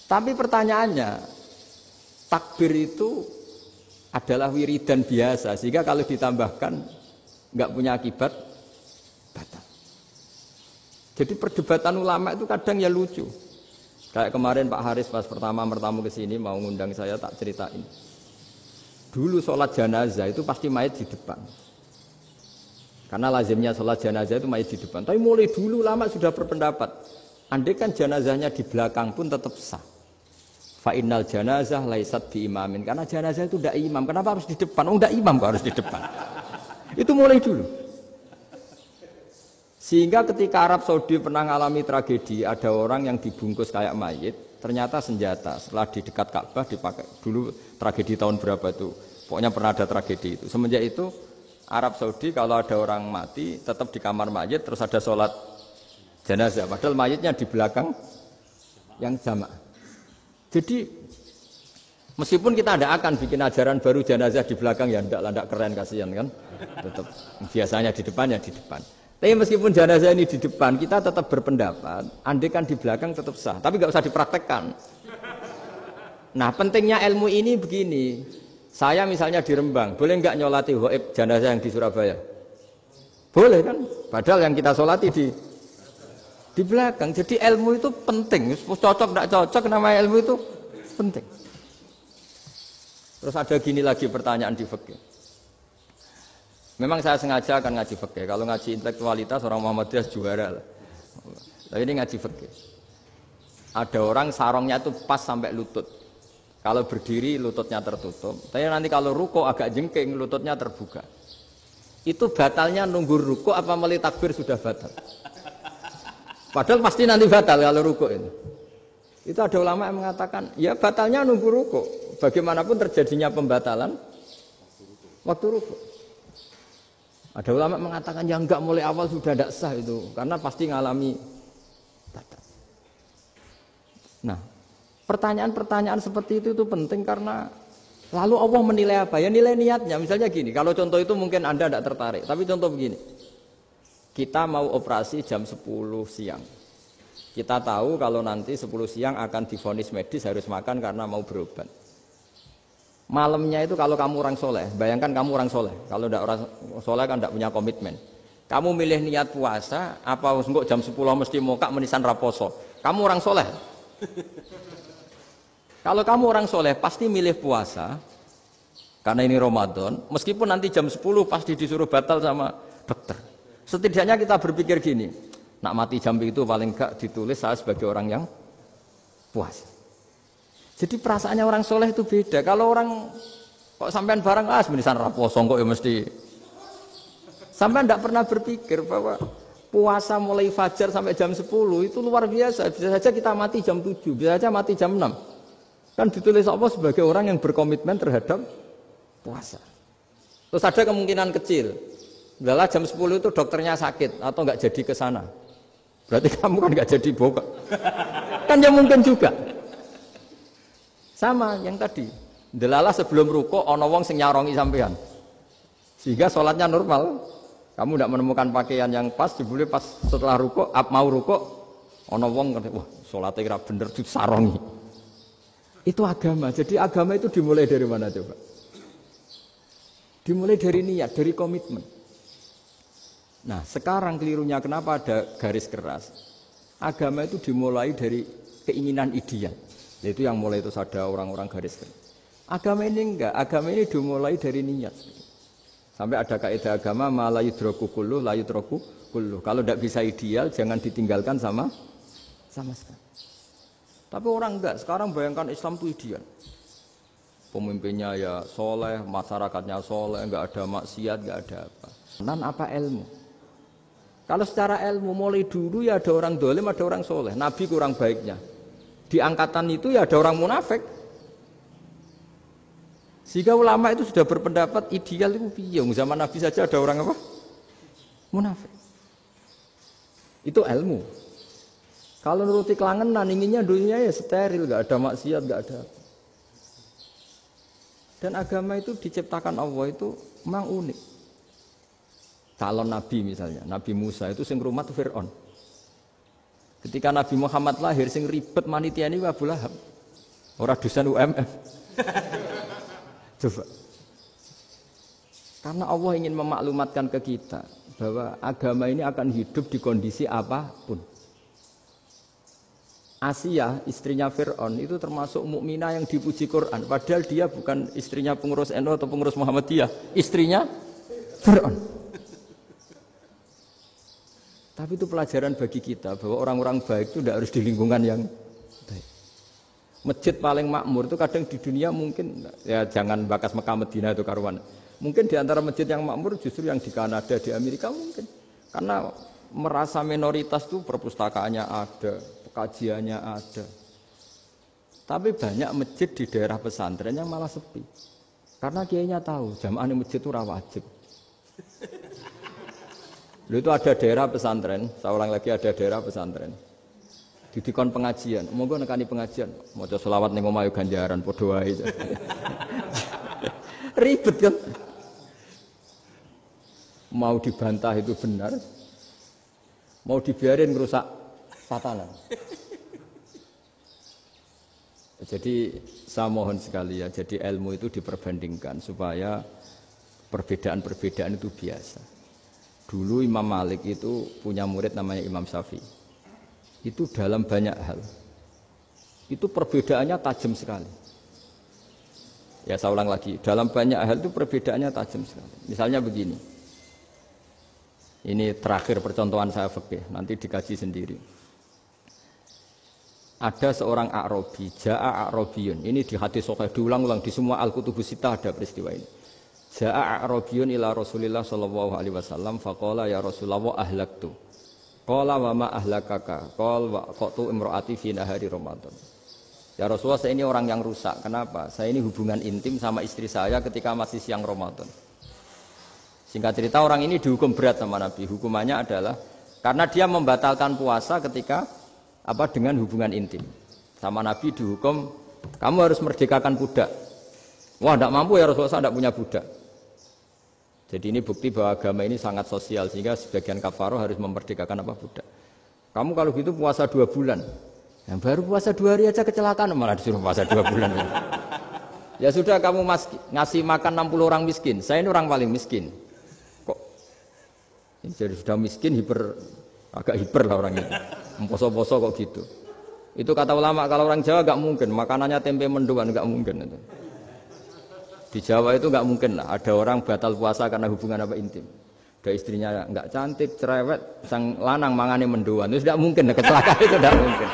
Tapi pertanyaannya, takbir itu adalah wiridan biasa, sehingga kalau ditambahkan nggak punya akibat batal. Jadi perdebatan ulama itu kadang ya lucu. Kayak kemarin Pak Haris pas pertama bertamu ke sini mau ngundang saya tak ceritain. Dulu sholat jenazah itu pasti mayit di depan. Karena lazimnya sholat jenazah itu mayit di depan. Tapi mulai dulu ulama sudah berpendapat, andai kan jenazahnya di belakang pun tetap sah. Fa innal janazah laisat bi imamin. Karena jenazah itu tidak imam. Kenapa harus di depan? Oh, tidak imam kok harus di depan. Itu mulai dulu. Sehingga ketika Arab Saudi pernah mengalami tragedi, ada orang yang dibungkus kayak mayit, ternyata senjata. Setelah di dekat Ka'bah dipakai. Dulu tragedi tahun berapa itu? Pokoknya pernah ada tragedi itu. Semenjak itu Arab Saudi kalau ada orang mati tetap di kamar mayit terus ada sholat jenazah. Padahal mayitnya di belakang yang jamaah. Jadi meskipun kita tidak akan bikin ajaran baru jenazah di belakang ya tidak keren kasihan kan. Tetap biasanya di depan ya di depan. Tapi meskipun jenazah ini di depan kita tetap berpendapat andai kan di belakang tetap sah. Tapi nggak usah dipraktekkan. Nah pentingnya ilmu ini begini. Saya misalnya di Rembang, boleh nggak nyolati ghaib jenazah yang di Surabaya? Boleh kan? Padahal yang kita solati di belakang. Jadi ilmu itu penting. Cocok tidak cocok namanya ilmu itu penting. Terus ada gini lagi pertanyaan di fikih. Memang saya sengaja akan ngaji fikih. Kalau ngaji intelektualitas orang Muhammadiyah juara lah. Tapi ini ngaji fikih. Ada orang sarongnya itu pas sampai lutut. Kalau berdiri lututnya tertutup. Tapi nanti kalau ruko agak jengking lututnya terbuka. Itu batalnya nunggu ruko apa meli takbir sudah batal? Padahal pasti nanti batal kalau ruko ini. Itu ada ulama yang mengatakan, ya batalnya nunggu ruko. Bagaimanapun terjadinya pembatalan waktu ruko. Ada ulama mengatakan, ya enggak mulai awal sudah tidak sah itu. Karena pasti ngalami batal. Nah, pertanyaan-pertanyaan seperti itu penting karena lalu Allah menilai apa? Ya nilai niatnya. Misalnya gini, kalau contoh itu mungkin Anda tidak tertarik. Tapi contoh begini. Kita mau operasi jam 10 siang. Kita tahu kalau nanti 10 siang akan divonis medis harus makan karena mau berobat. Malamnya itu kalau kamu orang soleh, bayangkan kamu orang soleh. Kalau tidak orang soleh kan tidak punya komitmen. Kamu milih niat puasa, apa enggak jam 10 mesti mokak menisan raposo. Kamu orang soleh. Kalau kamu orang soleh pasti milih puasa, karena ini Ramadan. Meskipun nanti jam 10 pasti disuruh batal sama dokter. Setidaknya kita berpikir gini, nak mati jam itu paling enggak ditulis saya sebagai orang yang puasa. Jadi perasaannya orang soleh itu beda. Kalau orang kok sampean barang menisan raposo kok ya mesti. Sampean tidak pernah berpikir bahwa puasa mulai fajar sampai jam 10 itu luar biasa. Bisa saja kita mati jam 7, bisa saja mati jam 6. Kan ditulis Allah sebagai orang yang berkomitmen terhadap puasa. Terus ada kemungkinan kecil. Udahlah jam 10 itu dokternya sakit atau enggak jadi ke sana. Berarti kamu kan enggak jadi buka. Kan ya mungkin juga. Sama yang tadi. Delalah sebelum ruko ana wong sing nyarongi sampean. Sehingga sholatnya normal. Kamu enggak menemukan pakaian yang pas, jebule pas setelah ruko, mau ruko ana wong wah salate kira bener disarongi. Itu agama. Jadi agama itu dimulai dari mana coba? Dimulai dari niat, dari komitmen. Nah sekarang kelirunya kenapa ada garis keras? Agama itu dimulai dari keinginan ideal. Yaitu yang mulai itu ada orang-orang garis keras. Agama ini enggak, agama ini dimulai dari niat. Sampai ada kaidah agama la yudraku kulluh la yudraku kulluh. Kalau tidak bisa ideal jangan ditinggalkan sama sekali. Tapi orang enggak, sekarang bayangkan Islam itu ideal. Pemimpinnya ya soleh, masyarakatnya soleh, enggak ada maksiat, enggak ada apa. Dan apa ilmu? Kalau secara ilmu mulai dulu ya ada orang dolim, ada orang soleh. Nabi kurang baiknya. Di angkatan itu ya ada orang munafik. Sehingga ulama itu sudah berpendapat ideal itu piye. Zaman Nabi saja ada orang apa? Munafik. Itu ilmu. Kalau nuruti kelangenan inginnya dunia ya steril, gak ada maksiat, gak ada apa. Dan agama itu diciptakan Allah itu memang unik. Calon Nabi misalnya, Nabi Musa itu sing rumah tuh Fir'aun. Ketika Nabi Muhammad lahir sing ribet manitia ini Abu Lahab. Orang dosen UMM. Coba. Karena Allah ingin memaklumatkan ke kita bahwa agama ini akan hidup di kondisi apapun. Asiyah, istrinya Fir'aun itu termasuk mukminah yang dipuji Quran. Padahal dia bukan istrinya pengurus NU atau pengurus Muhammadiyah, istrinya Fir'aun. Tapi itu pelajaran bagi kita bahwa orang-orang baik itu tidak harus di lingkungan yang baik. Masjid paling makmur itu kadang di dunia mungkin, ya jangan bakas Mekah Madinah itu karuan. Mungkin di antara masjid yang makmur justru yang di Kanada, di Amerika mungkin. Karena merasa minoritas itu perpustakaannya ada, kajiannya ada. Tapi banyak masjid di daerah pesantren yang malah sepi. Karena kiainya tahu jamaah di masjid itu wajib. Lalu itu ada daerah pesantren, saya ulang lagi ada daerah pesantren. Didikon pengajian, monggo nekani pengajian, maca selawat ning omah yo ganjaran padha wae. Ribet kan? Mau dibantah itu benar. Mau dibiarin ngerusak tatanan. Jadi saya mohon sekali ya, jadi ilmu itu diperbandingkan supaya perbedaan-perbedaan itu biasa. Dulu Imam Malik itu punya murid namanya Imam Syafi'i. Itu dalam banyak hal. Itu perbedaannya tajam sekali. Ya saya ulang lagi, dalam banyak hal itu perbedaannya tajam sekali. Misalnya begini. Ini terakhir percontohan saya fikih, nanti dikaji sendiri. Ada seorang A'rabi, Ja'a A'rabiyun. Ini di hadis sahih diulang-ulang di semua Al-Kutubus Sittah ada peristiwa ini. Ja'a A'rabiyun ila Rasulillah sallallahu alaihi wasallam faqala ya Rasulullah ahlaktu. Qala wa ma ahlakaka? Qala wa qatu imraati fi nahari Ramadan. Ya Rasulullah, saya ini orang yang rusak. Kenapa? Saya ini hubungan intim sama istri saya ketika masih siang Ramadan. Singkat cerita orang ini dihukum berat sama Nabi. Hukumannya adalah karena dia membatalkan puasa ketika dengan hubungan intim. Sama Nabi dihukum, kamu harus merdekakan budak. Wah, tidak mampu ya Rasulullah, saya tidak punya budak. Jadi ini bukti bahwa agama ini sangat sosial sehingga sebagian kafaroh harus memerdekakan budak. Kamu kalau gitu puasa 2 bulan. Yang baru puasa 2 hari aja kecelakaan malah disuruh puasa 2 bulan. Ya sudah kamu ngasih makan 60 orang miskin. Saya ini orang paling miskin. Kok ini jadi sudah miskin agak hiper lah orang itu. Poso-poso kok gitu. Itu kata ulama kalau orang Jawa nggak mungkin makanannya tempe mendoan nggak mungkin itu. Di Jawa itu nggak mungkin lah ada orang batal puasa karena hubungan intim. Ada istrinya nggak cantik, cerewet, sang lanang mangane mendoan itu tidak mungkin. Kecelakaan itu tidak mungkin.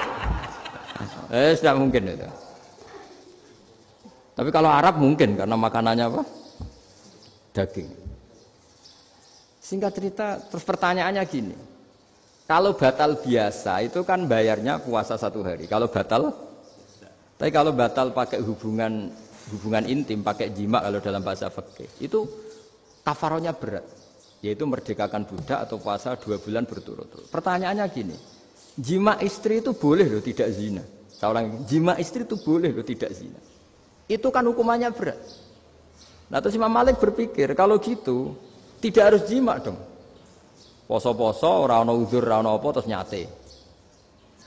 Tidak mungkin itu. Tapi kalau Arab mungkin karena makanannya daging. Singkat cerita, terus pertanyaannya gini. Kalau batal biasa itu kan bayarnya puasa 1 hari. Kalau batal, tapi kalau batal pakai hubungan intim, pakai jima kalau dalam bahasa fikih, itu kafarohnya berat, yaitu merdekakan budak atau puasa 2 bulan berturut-turut. Pertanyaannya gini, jima istri itu boleh loh tidak zina. Seorang jima istri itu boleh loh tidak zina. Itu kan hukumannya berat. Nah terus Imam Malik berpikir kalau gitu tidak harus jima dong. Poso-poso, ora ana uzur, ora ana apa terus nyate.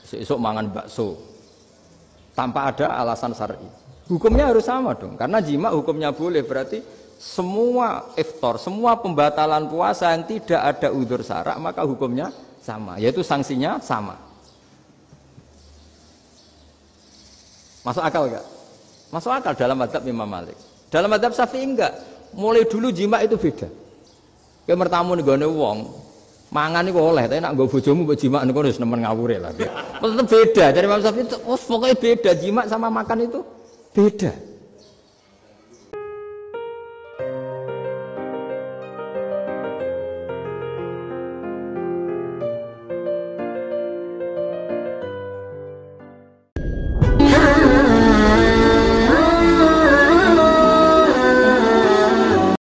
Esuk mangan bakso. Tanpa ada alasan syar'i. Hukumnya harus sama dong. Karena jima hukumnya boleh, berarti semua iftar, semua pembatalan puasa yang tidak ada uzur syara' maka hukumnya sama, yaitu sanksinya sama. Masuk akal enggak? Masuk akal dalam mazhab Imam Malik. Dalam mazhab Syafi'i enggak. Mulai dulu jima itu beda. Kayak mertamu nggone wong mangan iku oleh, tapi nek nggo bojomu mbok jima niku wis nemen ngawure lah. Tetep beda. Dari Imam Syafi'i pokoknya beda, jima sama makan itu beda.